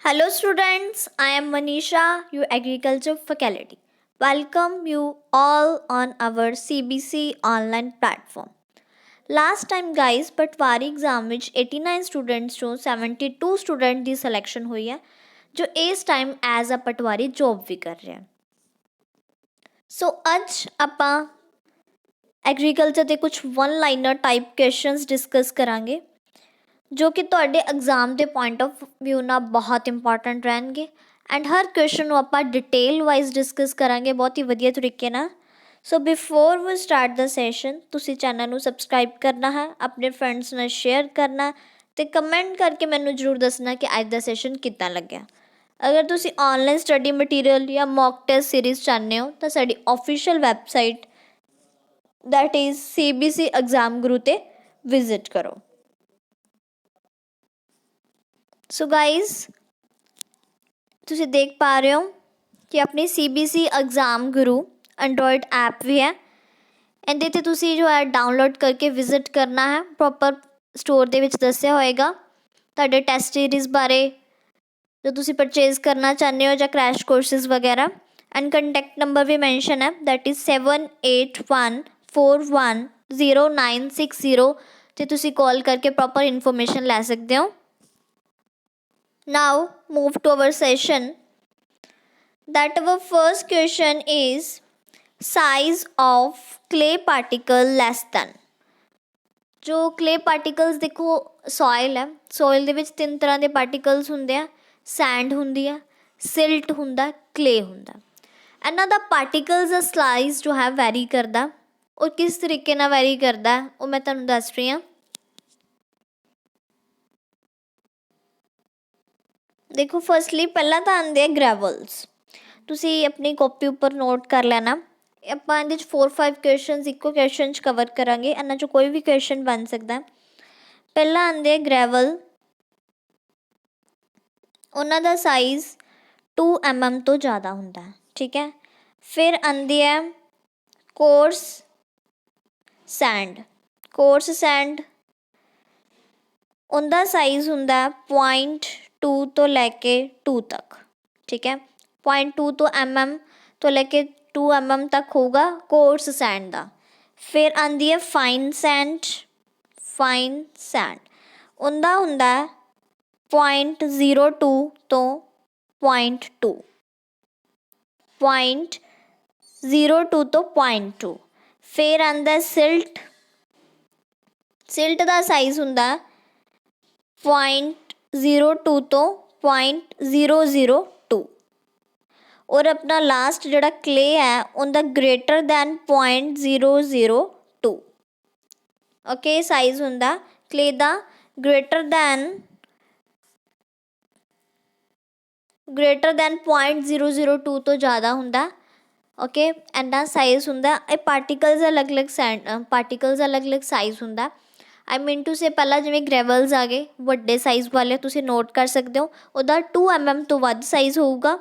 Hello students, I am Manisha, your agriculture faculty. Welcome you all on our CBC online platform. Last time guys, patwari exam ਵਿੱਚ 89 students ਚੋਂ 72 student ਦੀ selection ਹੋਈ ਹੈ ਜੋ ਇਸ time as a patwari job ਵੀ ਕਰ ਰਹੇ ਹਨ। ਸੋ ਅੱਜ ਆਪਾਂ ਐਗਰੀਕਲਚਰ ਦੇ ਕੁਝ one liner type questions discuss ਕਰਾਂਗੇ ਜੋ ਕਿ ਤੁਹਾਡੇ ਐਗਜ਼ਾਮ ਦੇ ਪੁਆਇੰਟ ਆਫ ਵਿਊ ਨਾਲ ਬਹੁਤ ਇੰਪੋਰਟੈਂਟ ਰਹਿਣਗੇ ਐਂਡ ਹਰ ਕੁਐਸਚਨ ਨੂੰ ਆਪਾਂ ਡਿਟੇਲ ਵਾਈਜ਼ ਡਿਸਕਸ ਕਰਾਂਗੇ ਬਹੁਤ ਹੀ ਵਧੀਆ ਤਰੀਕੇ ਨਾਲ। So before we start the session ਤੁਸੀਂ ਚੈਨਲ ਨੂੰ ਸਬਸਕ੍ਰਾਈਬ ਕਰਨਾ ਹੈ, ਆਪਣੇ ਫਰੈਂਡਸ ਨਾਲ ਸ਼ੇਅਰ ਕਰਨਾ ਅਤੇ ਕਮੈਂਟ ਕਰਕੇ ਮੈਨੂੰ ਜ਼ਰੂਰ ਦੱਸਣਾ ਕਿ ਅੱਜ ਦਾ ਸੈਸ਼ਨ ਕਿੱਦਾਂ ਲੱਗਿਆ। ਅਗਰ ਤੁਸੀਂ ਔਨਲਾਈਨ ਸਟੱਡੀ ਮਟੀਰੀਅਲ ਜਾਂ ਮੌਕ ਟੈਸਟ ਸੀਰੀਜ਼ ਚਾਹੁੰਦੇ ਹੋ ਤਾਂ ਸਾਡੀ official website that is CBC exam Guru 'ਤੇ ਵਿਜ਼ਿਟ ਕਰੋ। ਸੋ ਗਾਈਜ਼ ਤੁਸੀਂ ਦੇਖ ਪਾ ਰਹੇ ਹੋ ਕਿ ਆਪਣੀ CBC ਐਗਜ਼ਾਮ ਗੁਰੂ ਐਂਡਰੋਇਡ ਐਪ ਵੀ ਹੈ। ਇਹਦੇ 'ਤੇ ਤੁਸੀਂ ਜੋ ਹੈ ਡਾਊਨਲੋਡ ਕਰਕੇ ਵਿਜ਼ਿਟ ਕਰਨਾ ਹੈ। ਪ੍ਰੋਪਰ ਸਟੋਰ ਦੇ ਵਿੱਚ ਦੱਸਿਆ ਹੋਏਗਾ ਤੁਹਾਡੇ ਟੈਸਟ ਸੀਰੀਜ਼ ਬਾਰੇ ਜੋ ਤੁਸੀਂ ਪਰਚੇਜ਼ ਕਰਨਾ ਚਾਹੁੰਦੇ ਹੋ ਜਾਂ ਕ੍ਰੈਸ਼ ਕੋਰਸਿਸ ਵਗੈਰਾ ਐਂਡ ਕੰਟੈਕਟ ਨੰਬਰ ਵੀ ਮੈਂਸ਼ਨ ਹੈ ਦੈਟ ਇਜ਼ 7814100960 ਅਤੇ ਤੁਸੀਂ ਕਾਲ ਕਰਕੇ ਪ੍ਰੋਪਰ ਇਨਫੋਰਮੇਸ਼ਨ ਲੈ ਸਕਦੇ ਹੋ। Now move to our session. That our first question is size of clay particle less than. ਜੋ clay particles ਦੇਖੋ soil ਹੈ, soil ਦੇ ਵਿੱਚ ਤਿੰਨ ਤਰ੍ਹਾਂ ਦੇ particles ਹੁੰਦੇ ਆ, sand ਹੁੰਦੀ ਆ, silt ਹੁੰਦਾ, clay ਹੁੰਦਾ। ਇਹਨਾਂ ਦਾ particles ਦਾ size ਜੋ ਹੈ ਵੈਰੀ ਕਰਦਾ ਔਰ ਕਿਸ ਤਰੀਕੇ ਨਾਲ ਵੈਰੀ ਕਰਦਾ ਉਹ ਮੈਂ ਤੁਹਾਨੂੰ ਦੱਸ ਰਹੀ ਹਾਂ। ਦੇਖੋ ਫਸਟਲੀ ਪਹਿਲਾਂ ਤਾਂ ਆਉਂਦੇ ਆ ਗ੍ਰੈਵਲਸ। ਤੁਸੀਂ ਆਪਣੀ ਕਾਪੀ ਉੱਪਰ ਨੋਟ ਕਰ ਲੈਣਾ। ਆਪਾਂ ਇਹਦੇ 'ਚ 4-5 ਕੁਐਸਚਨਸ ਇੱਕੋ ਕੁਐਸਚਨ 'ਚ ਕਵਰ ਕਰਾਂਗੇ। ਇਹਨਾਂ 'ਚੋਂ ਕੋਈ ਵੀ ਕੁਐਸਚਨ ਬਣ ਸਕਦਾ। ਪਹਿਲਾਂ ਆਉਂਦੇ ਆ ਗ੍ਰੈਵਲ, ਉਹਨਾਂ ਦਾ ਸਾਈਜ਼ 2 mm ਤੋਂ ਜ਼ਿਆਦਾ ਹੁੰਦਾ, ਠੀਕ ਹੈ। ਫਿਰ ਆਉਂਦੀ ਹੈ ਕੋਰਸ ਸੈਂਡ। ਕੋਰਸ ਸੈਂਡ ਉਹਦਾ ਸਾਈਜ਼ ਹੁੰਦਾ 0.2 ਤੋਂ ਲੈ ਕੇ 2 ਤੱਕ, ਠੀਕ ਹੈ। 0.2 ਤੋਂ mm ਤੋਂ ਲੈ ਕੇ 2 mm ਤੱਕ ਹੋਊਗਾ ਕੋਰਸ ਸੈਂਡ ਦਾ। ਫਿਰ ਆਉਂਦੀ ਹੈ ਫਾਈਨ ਸੈਂਡ। ਫਾਈਨ ਸੈਂਡ ਉਹਦਾ ਹੁੰਦਾ 0.02 ਤੋਂ 0.2, 0.02 ਤੋਂ 0.2। ਫਿਰ ਆਉਂਦਾ ਸਿਲਟ। ਸਿਲਟ ਦਾ ਸਾਈਜ਼ ਹੁੰਦਾ 0.02 ਤੋਂ 0.002। ਔਰ ਆਪਣਾ ਲਾਸਟ ਜਿਹੜਾ ਕਲੇ ਹੈ ਉਹਦਾ ਗ੍ਰੇਟਰ ਦੈਨ 0.002। ਓਕੇ, ਸਾਈਜ਼ ਹੁੰਦਾ ਕਲੇ ਦਾ ਗ੍ਰੇਟਰ ਦੈਨ 0.002 ਤੋਂ ਜ਼ਿਆਦਾ ਹੁੰਦਾ। ਓਕੇ, ਇੰਨਾ ਸਾਈਜ਼ ਹੁੰਦਾ। ਇਹ ਪਾਰਟੀਕਲਸ ਅਲੱਗ-ਅਲੱਗ ਪਾਰਟੀਕਲਸ ਅਲੱਗ-ਅਲੱਗ ਸਾਈਜ਼ ਹੁੰਦਾ। ਆਈ ਮੀਨ ਟੂ ਸੇ ਪਹਿਲਾਂ ਜਿਵੇਂ ਗ੍ਰੈਵਲਸ ਆ ਗਏ ਵੱਡੇ ਸਾਈਜ਼ ਵਾਲੇ, ਤੁਸੀਂ ਨੋਟ ਕਰ ਸਕਦੇ ਹੋ ਉਹਦਾ 2 mm ਤੋਂ ਵੱਧ ਸਾਈਜ਼ ਹੋਊਗਾ।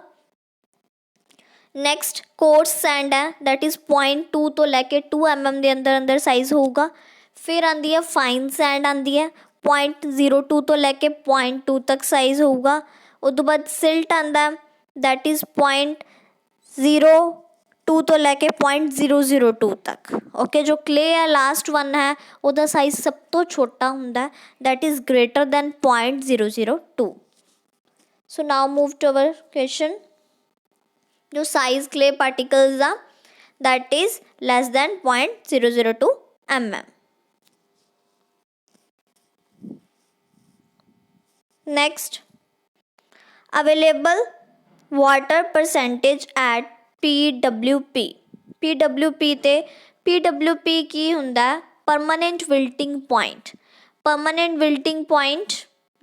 ਨੈਕਸਟ ਕੋਰਸ ਸੈਂਡ ਹੈ ਦੈਟ ਇਜ਼ 0.2 ਤੋਂ ਲੈ ਕੇ 2 mm ਦੇ ਅੰਦਰ ਅੰਦਰ ਸਾਈਜ਼ ਹੋਊਗਾ। ਫਿਰ ਆਉਂਦੀ ਹੈ ਫਾਈਨ ਸੈਂਡ, ਆਉਂਦੀ ਹੈ 0.02 ਤੋਂ ਲੈ ਕੇ 0.2 ਤੱਕ ਸਾਈਜ਼ ਹੋਊਗਾ। ਉਹ ਤੋਂ ਬਾਅਦ ਸਿਲਟ ਆਉਂਦਾ ਦੈਟ ਇਜ਼ 0.02 ਤੋਂ ਲੈ ਕੇ 0.002 ਤੱਕ। ਓਕੇ, ਜੋ ਕਲੇ ਹੈ ਲਾਸਟ ਵਨ ਹੈ ਉਹਦਾ ਸਾਈਜ਼ ਸਭ ਤੋਂ ਛੋਟਾ ਹੁੰਦਾ that is greater than 0.002। So now move to our question. ਜੋ ਸਾਈਜ਼ ਕਲੇ ਪਾਰਟੀਕਲਸ ਦਾ that is less than 0.002 mm। Next available water percentage at PWP। PWP ਤੇ PWP ਕੀ ਹੁੰਦਾ? Permanent wilting point. Permanent wilting point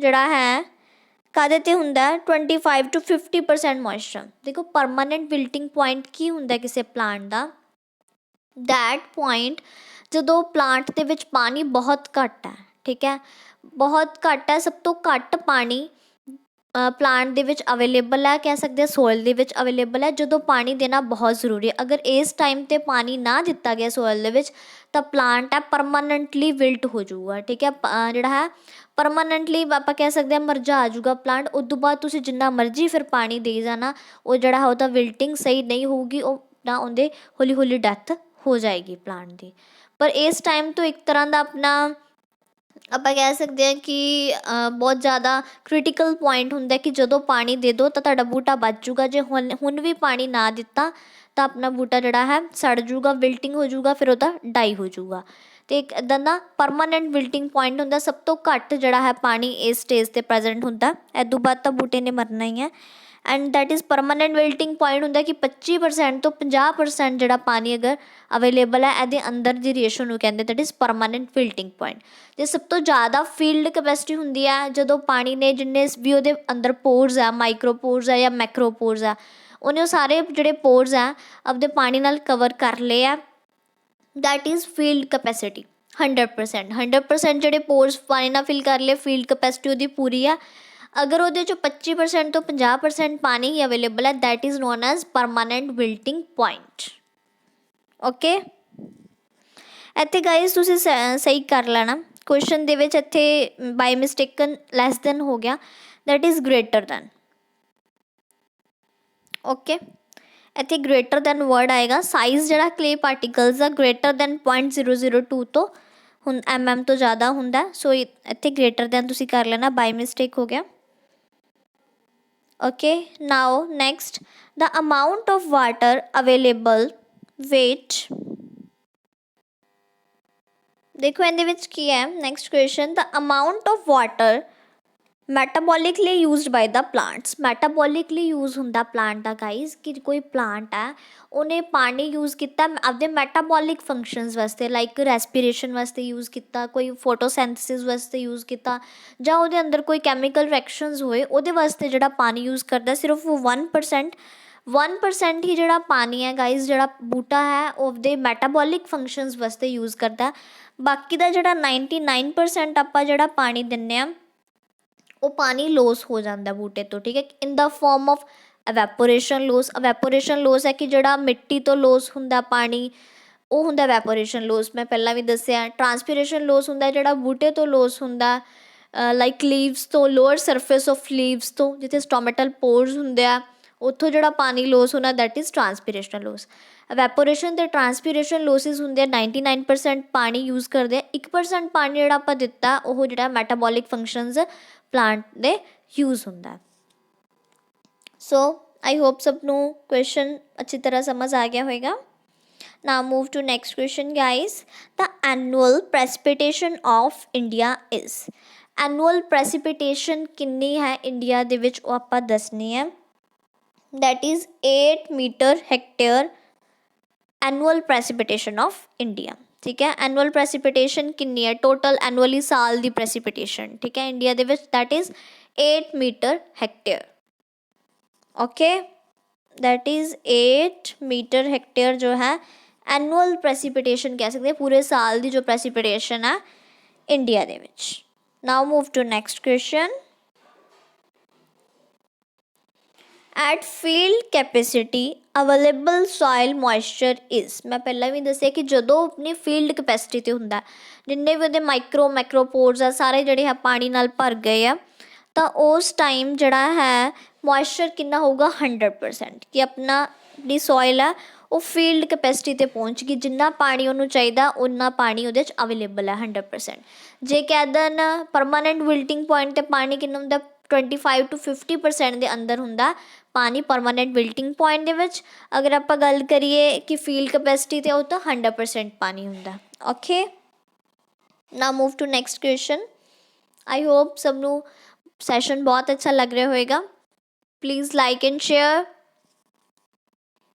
ਜਿਹੜਾ ਹੈ ਕਾਹਦੇ 'ਤੇ ਹੁੰਦਾ? 25 to 50% ਮੋਇਸਚਰ। ਦੇਖੋ ਪਰਮਾਨੈਂਟ ਵਿਲਟਿੰਗ ਪੁਆਇੰਟ ਕੀ ਹੁੰਦਾ ਕਿਸੇ ਪਲਾਂਟ ਦਾ? ਦੈਟ ਪੁਆਇੰਟ ਜਦੋਂ ਪਲਾਂਟ ਦੇ ਵਿੱਚ ਪਾਣੀ ਬਹੁਤ ਘੱਟ ਹੈ, ਠੀਕ ਹੈ, ਬਹੁਤ ਘੱਟ ਹੈ, ਸਭ ਤੋਂ ਘੱਟ ਪਾਣੀ ਪਲਾਂਟ ਦੇ ਵਿੱਚ ਅਵੇਲੇਬਲ ਹੈ, ਕਹਿ ਸਕਦੇ ਹਾਂ ਸੋਇਲ ਦੇ ਵਿੱਚ ਅਵੇਲੇਬਲ ਹੈ, ਜਦੋਂ ਪਾਣੀ ਦੇਣਾ ਬਹੁਤ ਜ਼ਰੂਰੀ ਹੈ। ਅਗਰ ਇਸ ਟਾਈਮ 'ਤੇ ਪਾਣੀ ਨਾ ਦਿੱਤਾ ਗਿਆ ਸੋਇਲ ਦੇ ਵਿੱਚ ਤਾਂ ਪਲਾਂਟ ਹੈ ਪਰਮਾਨੈਂਟਲੀ ਵਿਲਟ ਹੋ ਜਾਊਗਾ, ਠੀਕ ਹੈ। ਜਿਹੜਾ ਹੈ परमानेंटली ਆਪਾਂ ਕਹਿ ਸਕਦੇ ਹਾਂ ਮਰਝਾ ਆ ਜਾਊਗਾ ਪਲਾਂਟ। ਉਸ ਤੋਂ ਬਾਅਦ ਤੁਸੀਂ ਜਿੰਨਾ ਮਰਜ਼ੀ ਫਿਰ ਪਾਣੀ ਦੇਈ ਜਾਣਾ, ਉਹ ਜਿਹੜਾ ਹੈ ਉਹਦਾ ਵਿਲਟਿੰਗ ਸਹੀ ਨਹੀਂ ਹੋਊਗੀ, ਉਹ ਨਾ ਉਹਦੇ ਹੌਲੀ ਹੌਲੀ ਡੈਥ ਹੋ ਜਾਏਗੀ ਪਲਾਂਟ ਦੀ। ਪਰ ਇਸ ਟਾਈਮ ਤੋਂ ਇੱਕ ਤਰ੍ਹਾਂ ਦਾ ਆਪਣਾ ਆਪਾਂ ਕਹਿ ਸਕਦੇ ਹਾਂ ਕਿ ਬਹੁਤ ਜ਼ਿਆਦਾ ਕ੍ਰਿਟੀਕਲ ਪੁਆਇੰਟ ਹੁੰਦਾ ਕਿ ਜਦੋਂ ਪਾਣੀ ਦੇ ਦਿਓ ਤਾਂ ਤੁਹਾਡਾ ਬੂਟਾ ਬਚ ਜੂਗਾ। ਜੇ ਹੁਣ ਵੀ ਪਾਣੀ ਨਾ ਦਿੱਤਾ ਤਾਂ ਆਪਣਾ ਬੂਟਾ ਜਿਹੜਾ ਹੈ ਸੜ ਜੂਗਾ, ਵਿਲਟਿੰਗ ਹੋ ਜੂਗਾ, ਫਿਰ ਉਹਦਾ ਡਾਈ ਹੋ ਜੂਗਾ। ਅਤੇ ਇੱਕ ਇੱਦਾਂ ਦਾ ਪਰਮਾਨੈਂਟ ਵਿਲਟਿੰਗ ਪੁਆਇੰਟ ਹੁੰਦਾ, ਸਭ ਤੋਂ ਘੱਟ ਜਿਹੜਾ ਹੈ ਪਾਣੀ ਇਸ ਸਟੇਜ 'ਤੇ ਪ੍ਰੈਜੈਂਟ ਹੁੰਦਾ। ਇਹ ਤੋਂ ਬਾਅਦ ਤਾਂ ਬੂਟੇ ਨੇ ਮਰਨਾ ਹੀ ਹੈ। And that is permanent wilting point ਹੁੰਦਾ ਕਿ 25% ਤੋਂ 50% ਜਿਹੜਾ ਪਾਣੀ ਅਗਰ ਅਵੇਲੇਬਲ ਹੈ, ਇਹਦੇ ਅੰਦਰ ਦੀ ਰੇਸ਼ੋ ਨੂੰ ਕਹਿੰਦੇ that is permanent wilting point. ਅਤੇ ਸਭ ਤੋਂ ਜ਼ਿਆਦਾ ਫੀਲਡ ਕਪੈਸਿਟੀ ਹੁੰਦੀ ਹੈ ਜਦੋਂ ਪਾਣੀ ਨੇ ਜਿੰਨੇ ਵੀ ਉਹਦੇ ਅੰਦਰ ਪੋਰਸ ਆ, ਮਾਈਕਰੋ ਪੋਰਸ ਆ ਜਾਂ ਮੈਕਰੋ ਪੋਰਸ ਆ, ਉਹਨੇ ਉਹ ਸਾਰੇ ਜਿਹੜੇ ਪੋਰਸ ਆ ਆਪਦੇ ਪਾਣੀ ਨਾਲ ਕਵਰ ਕਰ ਲਏ ਆ। ਦੈਟ ਇਜ਼ ਫੀਲਡ ਕਪੈਸਿਟੀ 100% ਜਿਹੜੇ ਪੋਰਸ ਪਾਣੀ ਨਾਲ ਫਿਲ ਕਰ ਲਏ, ਫੀਲਡ ਕਪੈਸਿਟੀ ਉਹਦੀ ਪੂਰੀ ਆ। ਅਗਰ ਉਹਦੇ 'ਚੋਂ 25% ਤੋਂ 50% ਪਾਣੀ ਹੀ ਅਵੇਲੇਬਲ ਹੈ, that is known as permanent wilting point. Okay, ਇੱਥੇ ਗਾਈਜ਼ ਤੁਸੀਂ ਸਹੀ ਕਰ ਲੈਣਾ ਕੁਐਸਚਨ ਦੇ ਵਿੱਚ। ਇੱਥੇ ਬਾਈ ਮਿਸਟੇਕਨ ਲੈਸ ਦੈਨ ਹੋ ਗਿਆ, that is greater then. Okay, ਇੱਥੇ ਗ੍ਰੇਟਰ ਦੈਨ ਵਰਡ ਆਏਗਾ। ਸਾਈਜ਼ ਜਿਹੜਾ ਕਲੇ ਪਾਰਟੀਕਲਸ ਦਾ ਗ੍ਰੇਟਰ ਦੈਨ 0.002 ਤੋਂ ਹੁਣ ਤੋਂ ਜ਼ਿਆਦਾ ਹੁੰਦਾ, ਸੋ ਇੱਥੇ ਗ੍ਰੇਟਰ ਦੈਨ ਤੁਸੀਂ ਕਰ ਲੈਣਾ, ਬਾਈ ਮਿਸਟੇਕ ਹੋ ਗਿਆ। Okay, now next, the amount of water available weight. ਦੇਖੋ ਇਹਦੇ ਵਿੱਚ ਕੀ ਹੈ next question, the amount of water metabolically used by the plants. Metabolically use ਹੁੰਦਾ ਪਲਾਂਟ ਦਾ ਗਾਈਜ਼, ਕਿ ਕੋਈ ਪਲਾਂਟ ਹੈ ਉਹਨੇ ਪਾਣੀ ਯੂਜ਼ ਕੀਤਾ ਆਪਦੇ ਮੈਟਾਬੋਲਿਕ ਫੰਕਸ਼ਨਸ ਵਾਸਤੇ, ਲਾਈਕ ਰੈਸਪੀਰੇਸ਼ਨ ਵਾਸਤੇ ਯੂਜ਼ ਕੀਤਾ, ਕੋਈ ਫੋਟੋਸੈਂਥਸਿਸ ਵਾਸਤੇ ਯੂਜ਼ ਕੀਤਾ, ਜਾਂ ਉਹਦੇ ਅੰਦਰ ਕੋਈ ਕੈਮੀਕਲ ਰਿਐਕਸ਼ਨਸ ਹੋਏ ਉਹਦੇ ਵਾਸਤੇ ਜਿਹੜਾ ਪਾਣੀ ਯੂਜ਼ ਕਰਦਾ। ਸਿਰਫ ਉਹ 1% ਹੀ ਜਿਹੜਾ ਪਾਣੀ ਹੈ ਗਾਈਜ਼, ਜਿਹੜਾ ਬੂਟਾ ਹੈ ਉਹਦੇ ਮੈਟਾਬੋਲਿਕ ਫੰਕਸ਼ਨਸ ਵਾਸਤੇ ਯੂਜ਼ ਕਰਦਾ। ਬਾਕੀ ਦਾ ਜਿਹੜਾ 99% ਆਪਾਂ ਜਿਹੜਾ ਪਾਣੀ ਦਿੰਦੇ ਹਾਂ ਉਹ ਪਾਣੀ ਲੋਸ ਹੋ ਜਾਂਦਾ ਬੂਟੇ ਤੋਂ, ਠੀਕ ਹੈ, ਇਨ ਦਾ ਫੋਰਮ ਆਫ ਅਵੈਪੋਰੇਸ਼ਨ ਲੋਸ। ਅਵੈਪੋਰੇਸ਼ਨ ਲੋਸ ਹੈ ਕਿ ਜਿਹੜਾ ਮਿੱਟੀ ਤੋਂ ਲੋਸ ਹੁੰਦਾ ਪਾਣੀ, ਉਹ ਹੁੰਦਾ ਅਵੈਪੋਰੇਸ਼ਨ ਲੋਸ, ਮੈਂ ਪਹਿਲਾਂ ਵੀ ਦੱਸਿਆ। ਟਰਾਂਸਪੀਰੇਸ਼ਨ ਲੋਸ ਹੁੰਦਾ ਜਿਹੜਾ ਬੂਟੇ ਤੋਂ ਲੋਸ ਹੁੰਦਾ, ਲਾਈਕ ਲੀਵਸ ਤੋਂ, ਲੋਅਰ ਸਰਫੇਸ ਆਫ ਲੀਵਸ ਤੋਂ, ਜਿੱਥੇ ਸਟੋਮੇਟਲ ਪੋਰਸ ਹੁੰਦੇ ਆ, ਉੱਥੋਂ ਜਿਹੜਾ ਪਾਣੀ ਲੋਸ ਹੋਣਾ ਦੈਟ ਇਜ਼ ਟਰਾਂਸਪੀਰੇਸ਼ਨ ਲੋਸ। ਅਵੈਪੋਰੇਸ਼ਨ ਅਤੇ ਟਰਾਂਸਪੀਰੇਸ਼ਨ ਲੋਸਿਸ ਹੁੰਦੇ ਆ 99% ਪਾਣੀ ਯੂਜ਼ ਕਰਦੇ ਆ, 1% ਪਾਣੀ ਜਿਹੜਾ ਆਪਾਂ ਦਿੱਤਾ ਉਹ ਜਿਹੜਾ ਮੈਟਾਬੋਲਿਕ ਫੰਕਸ਼ਨਸ ਪਲਾਂਟ ਦੇ ਯੂਜ਼ ਹੁੰਦਾ। ਸੋ ਆਈ ਹੋਪ ਸਭ ਨੂੰ ਕੁਐਸਚਨ ਅੱਛੀ ਤਰ੍ਹਾਂ ਸਮਝ ਆ ਗਿਆ ਹੋਏਗਾ। Now move to next question guys. The annual precipitation of India is. Annual precipitation ਕਿੰਨੀ ਹੈ ਇੰਡੀਆ ਦੇ ਵਿੱਚ ਉਹ ਆਪਾਂ ਦੱਸਣੀ ਹੈ। That is 8 meter hectare annual precipitation of India. ਠੀਕ ਹੈ, ਐਨੂਅਲ ਪ੍ਰੈਸੀਪੀਟੇਸ਼ਨ ਕਿੰਨੀ ਹੈ ਟੋਟਲ ਐਨੂਅਲੀ ਸਾਲ ਦੀ ਪ੍ਰੈਸੀਪੀਟੇਸ਼ਨ, ਠੀਕ ਹੈ, ਇੰਡੀਆ ਦੇ ਵਿੱਚ that is 8 metre hectare. Okay, that is 8 metre hectare जो है एनुअल ਪ੍ਰੈਸੀਪੀਟੇਸ਼ਨ कह सकते हैं, पूरे साल की जो ਪ੍ਰੈਸੀਪੀਟੇਸ਼ਨ है इंडिया ਦੇ ਵਿੱਚ। Now move to next question. At field capacity available soil moisture is. मैं पहला भी दसिया कि जो अपनी फील्ड कैपेसिटी ते हुंदा जिन्ने भी वो माइक्रो मैक्रोपोर्स आ सारे जड़े है पानी नाल भर गए आ, तो उस टाइम जड़ा है मॉइस्चर कितना होगा 100%, कि अपना जी सॉइल है वो फील्ड कैपेसिटी ते पहुँच गई, जिन्ना पानी उन्होंने चाहिए उन्ना पानी उहदे अवेलेबल है 100%। जे कह देन परमानेंट विल्टिंग पॉइंट ते पानी कितना हुंदा 25 to 50% के अंदर हुंदा पानी परमानेंट विल्टिंग पॉइंट दे विच। अगर आप गल करिए कि फील्ड कैपेसिटी ते तो 100% पानी हुंदा। Okay, now move to next question. I hope सबनू सैशन बहुत अच्छा लग रहा होएगा। Please like and share.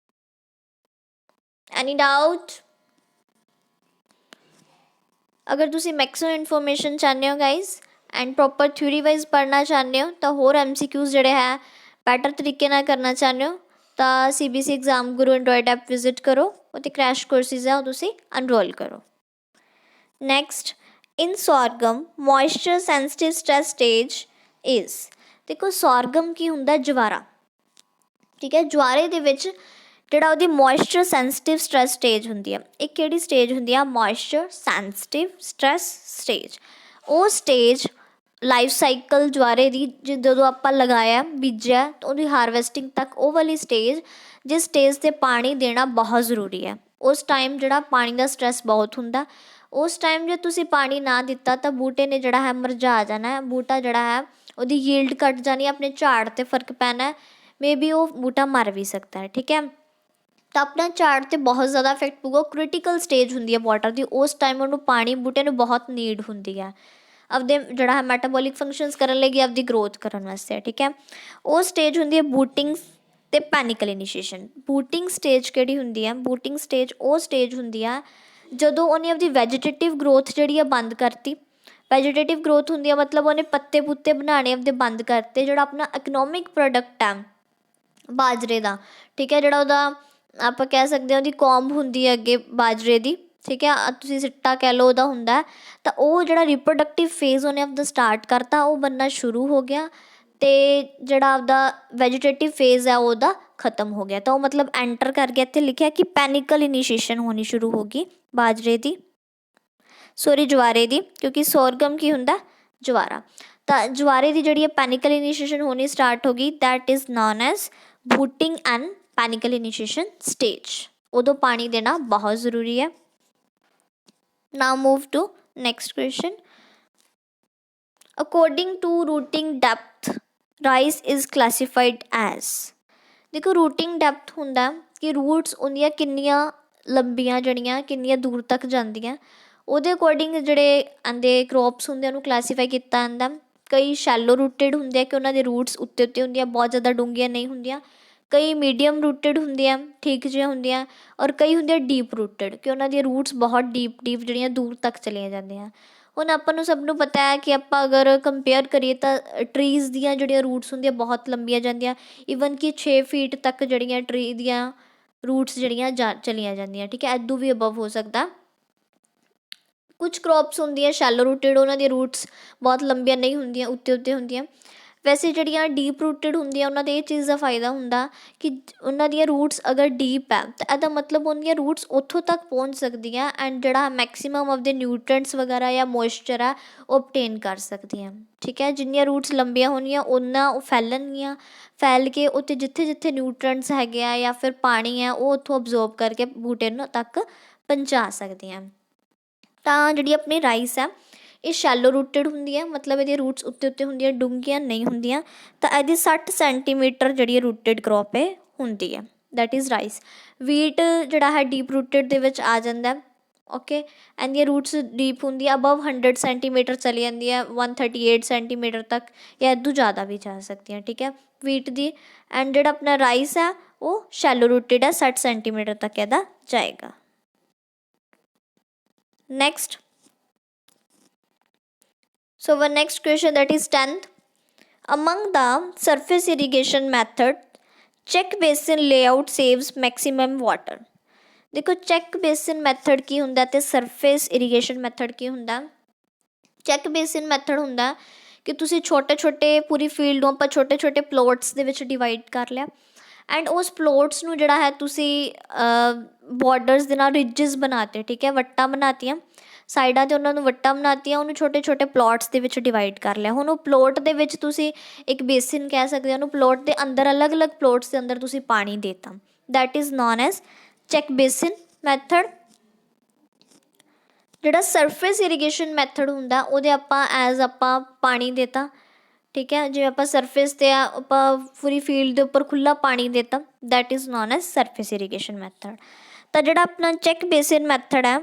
Any doubt? अगर तुसी मैक्सिमम इन्फॉर्मेशन चाहते हो guys and proper theory wise पढ़ना चाहते हो तो होर MCQs जोड़े है बैटर तरीके ना करना चाहते हो तो CBC exam Guru Android app visit करो, उत्ते क्रैश कोर्सेज है तुसी अनरोल करो। Next, in sorghum moisture sensitive stress stage is. देखो सॉरगम की हुंदा जवारा, ठीक है, जवारे दे विच जिहड़ा उहदी मॉइस्चर सेंसिटिव स्ट्रेस स्टेज हुंदी है, एक किहड़ी स्टेज हुंदी है मॉइस्चर सेंसिटिव स्ट्रेस स्टेज। वो स्टेज ਲਾਈਫ ਸਾਈਕਲ ਜਵਾਰੇ ਦੀ ਜਦੋਂ ਆਪਾਂ ਲਗਾਇਆ ਬੀਜਿਆ ਤਾਂ ਉਹਦੀ ਹਾਰਵੈਸਟਿੰਗ ਤੱਕ ਉਹ ਵਾਲੀ ਸਟੇਜ ਜਿਸ ਸਟੇਜ 'ਤੇ ਪਾਣੀ ਦੇਣਾ ਬਹੁਤ ਜ਼ਰੂਰੀ ਹੈ। ਉਸ ਟਾਈਮ ਜਿਹੜਾ ਪਾਣੀ ਦਾ ਸਟ੍ਰੈਸ ਬਹੁਤ ਹੁੰਦਾ। ਉਸ ਟਾਈਮ ਜੇ ਤੁਸੀਂ ਪਾਣੀ ਨਾ ਦਿੱਤਾ ਤਾਂ ਬੂਟੇ ਨੇ ਜਿਹੜਾ ਹੈ ਮੁਰਝਾ ਜਾਣਾ ਹੈ। ਬੂਟਾ ਜਿਹੜਾ ਹੈ ਉਹਦੀ ਯੀਲਡ ਘੱਟ ਜਾਣੀ, ਆਪਣੇ ਝਾੜ 'ਤੇ ਫਰਕ ਪੈਣਾ, ਮੇ ਬੀ ਉਹ ਬੂਟਾ ਮਰ ਵੀ ਸਕਦਾ ਹੈ। ਠੀਕ ਹੈ, ਤਾਂ ਆਪਣਾ ਝਾੜ 'ਤੇ ਬਹੁਤ ਜ਼ਿਆਦਾ ਇਫੈਕਟ ਪਊਗਾ। ਕ੍ਰਿਟੀਕਲ ਸਟੇਜ ਹੁੰਦੀ ਹੈ ਵਾਟਰ ਦੀ, ਉਸ ਟਾਈਮ ਉਹਨੂੰ ਪਾਣੀ ਬੂਟੇ ਨੂੰ ਬਹੁਤ ਨੀਡ ਹੁੰਦੀ ਹੈ ਆਪਦੇ ਜਿਹੜਾ ਹੈ ਮੈਟਾਬੋਲਿਕ ਫੰਕਸ਼ਨਸ ਕਰਨ ਲਈ, ਆਪਦੀ ਗਰੋਥ ਕਰਨ ਵਾਸਤੇ। ਠੀਕ ਹੈ, ਉਹ ਸਟੇਜ ਹੁੰਦੀ ਹੈ ਬੂਟਿੰਗ ਅਤੇ ਪੈਨਿਕਲ ਇਨੀਸ਼ੀਏਸ਼ਨ। ਬੂਟਿੰਗ ਸਟੇਜ ਕਿਹੜੀ ਹੁੰਦੀ ਹੈ? ਬੂਟਿੰਗ ਸਟੇਜ ਉਹ ਸਟੇਜ ਹੁੰਦੀ ਆ ਜਦੋਂ ਉਹਨੇ ਆਪਦੀ ਵੈਜੀਟੇਟਿਵ ਗਰੋਥ ਜਿਹੜੀ ਆ ਬੰਦ ਕਰਤੀ। ਵੈਜੀਟੇਟਿਵ ਗਰੋਥ ਹੁੰਦੀ ਆ ਮਤਲਬ ਉਹਨੇ ਪੱਤੇ ਪੁੱਤੇ ਬਣਾਉਣੇ ਆਪਦੇ ਬੰਦ ਕਰਤੇ। ਜਿਹੜਾ ਆਪਣਾ ਇਕਨੋਮਿਕ ਪ੍ਰੋਡਕਟ ਹੈ ਬਾਜਰੇ ਦਾ, ਠੀਕ ਹੈ, ਜਿਹੜਾ ਉਹਦਾ ਆਪਾਂ ਕਹਿ ਸਕਦੇ ਹਾਂ ਉਹਦੀ ਕੌਮ ਹੁੰਦੀ ਹੈ ਅੱਗੇ ਬਾਜਰੇ ਦੀ, ਠੀਕ ਹੈ, ਤੁਸੀਂ ਸਿੱਟਾ ਕਹਿ ਲਓ ਉਹਦਾ ਹੁੰਦਾ। ਤਾਂ ਉਹ ਜਿਹੜਾ ਰਿਪਰੋਡਕਟਿਵ ਫੇਜ਼ ਉਹਨੇ ਆਪਦਾ ਸਟਾਰਟ ਕਰਤਾ, ਉਹ ਬਣਨਾ ਸ਼ੁਰੂ ਹੋ ਗਿਆ ਅਤੇ ਜਿਹੜਾ ਆਪਦਾ ਵੈਜੀਟੇਟਿਵ ਫੇਜ਼ ਹੈ ਉਹਦਾ ਖ਼ਤਮ ਹੋ ਗਿਆ। ਤਾਂ ਉਹ ਮਤਲਬ ਐਂਟਰ ਕਰ ਗਿਆ। ਇੱਥੇ ਲਿਖਿਆ ਕਿ ਪੈਨਿਕਲ ਇਨੀਸ਼ੀਏਸ਼ਨ ਹੋਣੀ ਸ਼ੁਰੂ ਹੋ ਗਈ ਬਾਜਰੇ ਦੀ, ਸੋਰੀ ਜਵਾਰੇ ਦੀ, ਕਿਉਂਕਿ ਸੋਰਗਮ ਕੀ ਹੁੰਦਾ? ਜਵਾਰਾ। ਤਾਂ ਜਵਾਰੇ ਦੀ ਜਿਹੜੀ ਹੈ ਪੈਨਿਕਲ ਇਨੀਸ਼ੀਏਸ਼ਨ ਹੋਣੀ ਸਟਾਰਟ ਹੋ ਗਈ। That is known as booting and panicle initiation stage. ਉਦੋਂ ਪਾਣੀ ਦੇਣਾ ਬਹੁਤ ਜ਼ਰੂਰੀ ਹੈ। Now move to next question. According to rooting depth rice is classified as. ਦੇਖੋ ਰੂਟਿੰਗ ਡੈਪਥ ਹੁੰਦਾ ਕਿ ਰੂਟਸ ਉਹਦੀਆਂ ਕਿੰਨੀਆਂ ਲੰਬੀਆਂ ਜਿਹੜੀਆਂ ਕਿੰਨੀਆਂ ਦੂਰ ਤੱਕ ਜਾਂਦੀਆਂ, ਉਹਦੇ ਅਕੋਰਡਿੰਗ ਜਿਹੜੇ ਆਂਦੇ ਕ੍ਰੋਪਸ ਹੁੰਦੇ ਉਹਨੂੰ ਕਲਾਸੀਫਾਈ ਕੀਤਾ ਜਾਂਦਾ। ਕਈ ਸ਼ੈਲੋ ਰੂਟਡ ਹੁੰਦੇ ਆ ਕਿ ਉਹਨਾਂ ਦੇ ਰੂਟਸ ਉੱਤੇ ਉੱਤੇ ਹੁੰਦੀਆਂ, ਬਹੁਤ ਜ਼ਿਆਦਾ ਡੂੰਘੀਆਂ ਨਹੀਂ ਹੁੰਦੀਆਂ। ਕਈ ਮੀਡੀਅਮ ਰੂਟਡ ਹੁੰਦੀਆਂ, ਠੀਕ ਜਿਹੀਆਂ ਹੁੰਦੀਆਂ, ਔਰ ਕਈ ਹੁੰਦੀਆਂ ਡੀਪ ਰੂਟਡ ਕਿ ਉਹਨਾਂ ਦੀਆਂ ਰੂਟਸ ਬਹੁਤ ਡੀਪ ਡੀਪ ਜਿਹੜੀਆਂ ਦੂਰ ਤੱਕ ਚਲੀਆਂ ਜਾਂਦੀਆਂ। ਹੁਣ ਆਪਾਂ ਨੂੰ ਸਭ ਨੂੰ ਪਤਾ ਹੈ ਕਿ ਆਪਾਂ ਅਗਰ ਕੰਪੇਅਰ ਕਰੀਏ ਤਾਂ ਟਰੀਜ਼ ਦੀਆਂ ਜਿਹੜੀਆਂ ਰੂਟਸ ਹੁੰਦੀਆਂ ਬਹੁਤ ਲੰਬੀਆਂ ਜਾਂਦੀਆਂ, ਈਵਨ ਕਿ 6 ਫੀਟ ਤੱਕ ਜਿਹੜੀਆਂ ਟਰੀ ਦੀਆਂ ਰੂਟਸ ਜਿਹੜੀਆਂ ਚਲੀਆਂ ਜਾਂਦੀਆਂ। ਠੀਕ ਹੈ, ਇੱਦੋਂ ਵੀ ਅਬਵ ਹੋ ਸਕਦਾ। ਕੁਛ ਕ੍ਰੋਪਸ ਹੁੰਦੀਆਂ ਸ਼ੈਲੋ ਰੂਟਡ, ਉਹਨਾਂ ਦੀਆਂ ਰੂਟਸ ਬਹੁਤ ਲੰਬੀਆਂ ਨਹੀਂ ਹੁੰਦੀਆਂ, ਉੱਤੇ ਉੱਤੇ ਹੁੰਦੀਆਂ। ਵੈਸੇ ਜਿਹੜੀਆਂ ਡੀਪ ਰੂਟਡ ਹੁੰਦੀਆਂ ਉਹਨਾਂ ਦੇ ਇਹ ਚੀਜ਼ ਦਾ ਫਾਇਦਾ ਹੁੰਦਾ ਕਿ ਉਹਨਾਂ ਦੀਆਂ ਰੂਟਸ ਅਗਰ ਡੀਪ ਹੈ ਤਾਂ ਇਹਦਾ ਮਤਲਬ ਉਹਦੀਆਂ ਰੂਟਸ ਉੱਥੋਂ ਤੱਕ ਪਹੁੰਚ ਸਕਦੀਆਂ ਐਂਡ ਜਿਹੜਾ ਮੈਕਸੀਮਮ ਆਫ ਦੇ ਨਿਊਟਰੈਂਟਸ ਵਗੈਰਾ ਜਾਂ ਮੋਇਸਚਰ ਹੈ ਉਹ ਓਬਟੇਨ ਕਰ ਸਕਦੀਆਂ। ਠੀਕ ਹੈ, ਜਿੰਨੀਆਂ ਰੂਟਸ ਲੰਬੀਆਂ ਹੋਣਗੀਆਂ ਓਨਾ ਉਹ ਫੈਲਣਗੀਆਂ, ਫੈਲ ਕੇ ਉੱਥੇ ਜਿੱਥੇ ਜਿੱਥੇ ਨਿਊਟਰੈਂਟਸ ਹੈਗੇ ਆ ਜਾਂ ਫਿਰ ਪਾਣੀ ਹੈ ਉਹ ਉੱਥੋਂ ਅਬਜ਼ੋਰਬ ਕਰਕੇ ਬੂਟੇ ਨੂੰ ਤੱਕ ਪਹੁੰਚਾ ਸਕਦੀਆਂ। ਤਾਂ ਜਿਹੜੀ ਆਪਣੀ ਰਾਈਸ ਹੈ ਇਹ ਸ਼ੈਲੋ ਰੂਟਡ ਹੁੰਦੀ ਹੈ, ਮਤਲਬ ਇਹਦੀਆਂ ਰੂਟਸ ਉੱਤੇ ਉੱਤੇ ਹੁੰਦੀਆਂ, ਡੂੰਘੀਆਂ ਨਹੀਂ ਹੁੰਦੀਆਂ। ਤਾਂ ਇਹਦੀ 60 ਸੈਂਟੀਮੀਟਰ ਜਿਹੜੀ ਰੂਟਡ ਕ੍ਰੋਪ ਹੈ ਹੁੰਦੀ ਹੈ, ਦੈਟ ਇਜ਼ ਰਾਈਸ। ਵੀਟ ਜਿਹੜਾ ਹੈ ਡੀਪ ਰੂਟਡ ਦੇ ਵਿੱਚ ਆ ਜਾਂਦਾ। ਓਕੇ, ਇਹਦੀਆਂ ਰੂਟਸ ਡੀਪ ਹੁੰਦੀ ਆ, ਅਬਵ 100 ਸੈਂਟੀਮੀਟਰ ਚਲੀ ਜਾਂਦੀ ਹੈ, 138 ਸੈਂਟੀਮੀਟਰ ਤੱਕ ਜਾਂ ਇੱਦੋਂ ਜ਼ਿਆਦਾ ਵੀ ਜਾ ਸਕਦੀਆਂ। ਠੀਕ ਹੈ, ਵੀਟ ਦੀ। ਐਂਡ ਜਿਹੜਾ ਆਪਣਾ ਰਾਈਸ ਹੈ ਉਹ ਸ਼ੈਲੋ ਰੂਟਡ ਹੈ, 60 ਸੈਂਟੀਮੀਟਰ ਤੱਕ ਇਹਦਾ ਜਾਏਗਾ। Next, so our next question, that is 10th. Among the surface irrigation method, check basin layout saves maximum water. ਦੇਖੋ ਚੈੱਕ ਬੇਸਿਨ ਮੈਥਡ ਕੀ ਹੁੰਦਾ ਅਤੇ ਸਰਫੇਸ ਇਰੀਗੇਸ਼ਨ ਮੈਥਡ ਕੀ ਹੁੰਦਾ। ਚੈੱਕ ਬੇਸਿਨ ਮੈਥਡ ਹੁੰਦਾ ਕਿ ਤੁਸੀਂ ਛੋਟੇ ਛੋਟੇ ਪੂਰੀ ਫੀਲਡ ਨੂੰ ਆਪਾਂ ਛੋਟੇ ਛੋਟੇ ਪਲੋਟਸ ਦੇ ਵਿੱਚ ਡਿਵਾਈਡ ਕਰ ਲਿਆ ਐਂਡ ਉਸ ਪਲੋਟਸ ਨੂੰ ਜਿਹੜਾ ਹੈ ਤੁਸੀਂ ਬੋਰਡਰਸ ਦੇ ਨਾਲ ਰਿਜਿਸ ਬਣਾਤੇ। ਠੀਕ ਹੈ, ਵੱਟਾਂ ਬਣਾਤੀਆਂ ਸਾਈਡਾਂ 'ਤੇ, ਉਹਨਾਂ ਨੂੰ ਵੱਟਾਂ ਬਣਾਤੀਆਂ, ਉਹਨੂੰ ਛੋਟੇ ਛੋਟੇ ਪਲੋਟਸ ਦੇ ਵਿੱਚ ਡਿਵਾਈਡ ਕਰ ਲਿਆ। ਹੁਣ ਉਹ ਪਲੋਟ ਦੇ ਵਿੱਚ ਤੁਸੀਂ ਇੱਕ ਬੇਸਿਨ ਕਹਿ ਸਕਦੇ ਹੋ ਉਹਨੂੰ, ਪਲੋਟ ਦੇ ਅੰਦਰ ਅਲੱਗ ਅਲੱਗ ਪਲੋਟਸ ਦੇ ਅੰਦਰ ਤੁਸੀਂ ਪਾਣੀ ਦੇਤਾ, that is known as check basin method. ਜਿਹੜਾ ਸਰਫੇਸ ਇਰੀਗੇਸ਼ਨ ਮੈਥਡ ਹੁੰਦਾ ਉਹਦੇ ਆਪਾਂ ਐਜ਼ ਆਪਾਂ ਪਾਣੀ ਦੇਤਾ। ਠੀਕ ਹੈ, ਜਿਵੇਂ ਆਪਾਂ ਸਰਫੇਸ 'ਤੇ ਆ ਆਪਾਂ ਪੂਰੀ ਫੀਲਡ ਦੇ ਉੱਪਰ ਖੁੱਲ੍ਹਾ ਪਾਣੀ ਦੇਤਾ, that is known as surface irrigation method. ਤਾਂ ਜਿਹੜਾ ਆਪਣਾ ਚੈੱਕ ਬੇਸਿਨ ਮੈਥਡ ਹੈ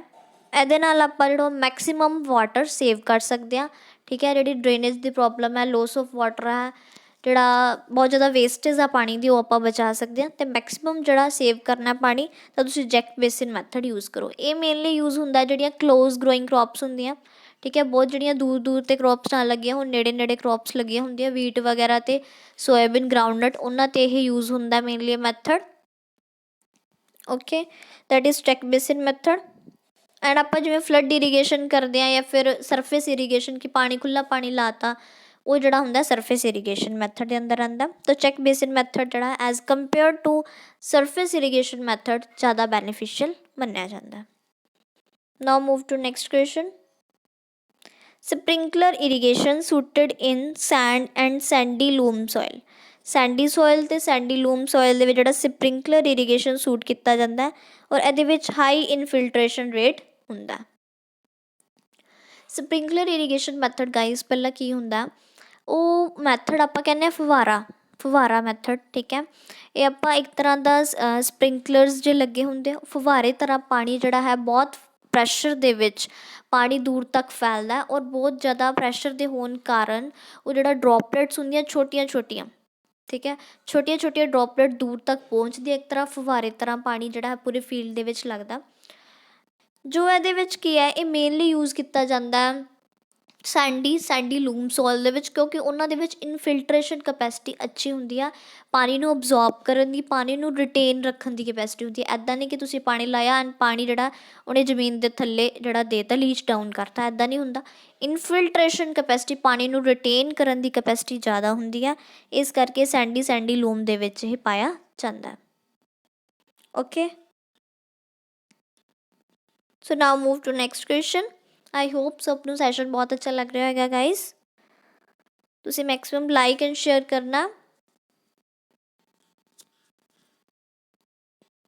ਇਹਦੇ ਨਾਲ ਆਪਾਂ ਜਿਹੜਾ ਮੈਕਸੀਮਮ ਵਾਟਰ ਸੇਵ ਕਰ ਸਕਦੇ ਹਾਂ। ਠੀਕ ਹੈ, ਜਿਹੜੀ ਡਰੇਨੇਜ ਦੀ ਪ੍ਰੋਬਲਮ ਹੈ, ਲੋਸ ਆਫ ਵਾਟਰ ਹੈ, ਜਿਹੜਾ ਬਹੁਤ ਜ਼ਿਆਦਾ ਵੇਸਟੇਜ ਆ ਪਾਣੀ ਦੀ, ਉਹ ਆਪਾਂ ਬਚਾ ਸਕਦੇ ਹਾਂ। ਅਤੇ ਮੈਕਸੀਮਮ ਜਿਹੜਾ ਸੇਵ ਕਰਨਾ ਪਾਣੀ ਤਾਂ ਤੁਸੀਂ ਚੈੱਕ ਬੇਸਿਨ ਮੈਥਡ ਯੂਜ਼ ਕਰੋ। ਇਹ ਮੇਨਲੀ ਯੂਜ਼ ਹੁੰਦਾ ਜਿਹੜੀਆਂ ਕਲੋਜ਼ ਗਰੋਇੰਗ ਕ੍ਰੋਪਸ ਹੁੰਦੀਆਂ। ਠੀਕ ਹੈ, ਬਹੁਤ ਜਿਹੜੀਆਂ ਦੂਰ ਦੂਰ 'ਤੇ ਕ੍ਰੋਪਸ ਨਾਲ ਲੱਗੀਆਂ, ਹੁਣ ਨੇੜੇ ਨੇੜੇ ਕ੍ਰੋਪਸ ਲੱਗੀਆਂ ਹੁੰਦੀਆਂ, ਵੀਟ ਵਗੈਰਾ ਅਤੇ ਸੋਇਆਬੀਨ, ਗਰਾਊਂਡਨਟ, ਉਹਨਾਂ 'ਤੇ ਇਹ ਯੂਜ਼ ਹੁੰਦਾ ਮੇਨਲੀ ਇਹ method. Okay, that is check basin method. And ਆਪਾਂ ਜਿਵੇਂ ਫਲੱਡ ਇਰੀਗੇਸ਼ਨ ਕਰਦੇ ਹਾਂ ਜਾਂ ਫਿਰ ਸਰਫੇਸ ਇਰੀਗੇਸ਼ਨ ਕਿ ਪਾਣੀ ਖੁੱਲ੍ਹਾ ਪਾਣੀ ਲਾਤਾ, ਉਹ ਜਿਹੜਾ ਹੁੰਦਾ ਸਰਫੇਸ ਇਰੀਗੇਸ਼ਨ ਮੈਥਡ ਦੇ ਅੰਦਰ ਆਉਂਦਾ। ਤਾਂ ਚੈੱਕ ਬੇਸਿਨ ਮੈਥਡ ਜਿਹੜਾ as compare to surface irrigation method ਜ਼ਿਆਦਾ ਬੈਨੀਫਿਸ਼ੀਅਲ ਮੰਨਿਆ ਜਾਂਦਾ। Now move to next question. Sprinkler irrigation suited in sand and sandy loam soil। Sandy soil ਤੇ ਸੈਂਡੀ ਲੂਮ ਸੋਇਲ ਦੇ ਵਿੱਚ ਜਿਹੜਾ ਸਪ੍ਰਿੰਕਲਰ ਇਰੀਗੇਸ਼ਨ ਸੂਟ ਕੀਤਾ ਜਾਂਦਾ ਔਰ ਇਹਦੇ ਵਿੱਚ ਹਾਈ ਇਨਫਿਲਟਰੇਸ਼ਨ ਰੇਟ ਹੁੰਦਾ। ਸਪ੍ਰਿੰਕਲਰ ਇਰੀਗੇਸ਼ਨ ਮੈਥਡ ਗਾਈਸ ਪਹਿਲਾਂ ਕੀ ਹੁੰਦਾ, ਉਹ ਮੈਥਡ ਆਪਾਂ ਕਹਿੰਦੇ ਹਾਂ ਫੁਹਾਰਾ ਮੈਥਡ, ਠੀਕ ਹੈ। ਇਹ ਆਪਾਂ ਇੱਕ ਤਰ੍ਹਾਂ ਦਾ ਸਪ੍ਰਿੰਕਲਰਸ ਜੇ ਲੱਗੇ ਹੁੰਦੇ ਫੁਹਾਰੇ ਤਰ੍ਹਾਂ ਪਾਣੀ ਜਿਹੜਾ ਹੈ ਬਹੁਤ ਪ੍ਰੈਸ਼ਰ ਦੇ ਵਿੱਚ ਪਾਣੀ ਦੂਰ ਤੱਕ ਫੈਲਦਾ ਔਰ ਬਹੁਤ ਜ਼ਿਆਦਾ ਪ੍ਰੈਸ਼ਰ ਦੇ ਹੋਣ ਕਾਰਨ ਉਹ ਜਿਹੜਾ ਡਰੋਪਲੇਟਸ ਹੁੰਦੀਆਂ ਛੋਟੀਆਂ ਛੋਟੀਆਂ, ਠੀਕ ਹੈ, ਛੋਟੀਆਂ ਛੋਟੀਆਂ ਡਰੋਪਲੇਟ ਦੂਰ ਤੱਕ ਪਹੁੰਚਦੀ, ਇੱਕ ਤਰ੍ਹਾਂ ਫੁਹਾਰੇ ਤਰ੍ਹਾਂ ਪਾਣੀ ਜਿਹੜਾ ਹੈ ਪੂਰੇ ਫੀਲਡ ਦੇ ਵਿੱਚ ਲੱਗਦਾ। ਜੋ ਇਹਦੇ ਵਿੱਚ ਕੀ ਹੈ, ਇਹ ਮੇਨਲੀ ਯੂਜ਼ ਕੀਤਾ ਜਾਂਦਾ ਸੈਂਡੀ ਲੂਮ ਸੋਇਲ ਦੇ ਵਿੱਚ, ਕਿਉਂਕਿ ਉਹਨਾਂ ਦੇ ਵਿੱਚ ਇਨਫਿਲਟਰੇਸ਼ਨ ਕਪੈਸਿਟੀ ਅੱਛੀ ਹੁੰਦੀ ਆ, ਪਾਣੀ ਨੂੰ ਅਬਜ਼ੋਰਬ ਕਰਨ ਦੀ, ਪਾਣੀ ਨੂੰ ਰਿਟੇਨ ਰੱਖਣ ਦੀ ਕਪੈਸਿਟੀ ਹੁੰਦੀ ਹੈ। ਇੱਦਾਂ ਨਹੀਂ ਕਿ ਤੁਸੀਂ ਪਾਣੀ ਲਾਇਆ ਐਂਡ ਪਾਣੀ ਜਿਹੜਾ ਉਹਨੇ ਜ਼ਮੀਨ ਦੇ ਥੱਲੇ ਜਿਹੜਾ ਦੇਤਾ ਲੀਚ ਡਾਊਨ ਕਰਤਾ, ਇੱਦਾਂ ਨਹੀਂ ਹੁੰਦਾ। ਇਨਫਿਲਟਰੇਸ਼ਨ ਕਪੈਸਿਟੀ, ਪਾਣੀ ਨੂੰ ਰਿਟੇਨ ਕਰਨ ਦੀ ਕਪੈਸਿਟੀ ਜ਼ਿਆਦਾ ਹੁੰਦੀ ਆ, ਇਸ ਕਰਕੇ ਸੈਂਡੀ ਲੂਮ ਦੇ ਵਿੱਚ ਇਹ ਪਾਇਆ ਜਾਂਦਾ। Okay, so now move to next question. I hope सब नू सैशन बहुत अच्छा लग रहा है गाइज। तुसी मैक्सिमम लाइक एंड शेयर करना।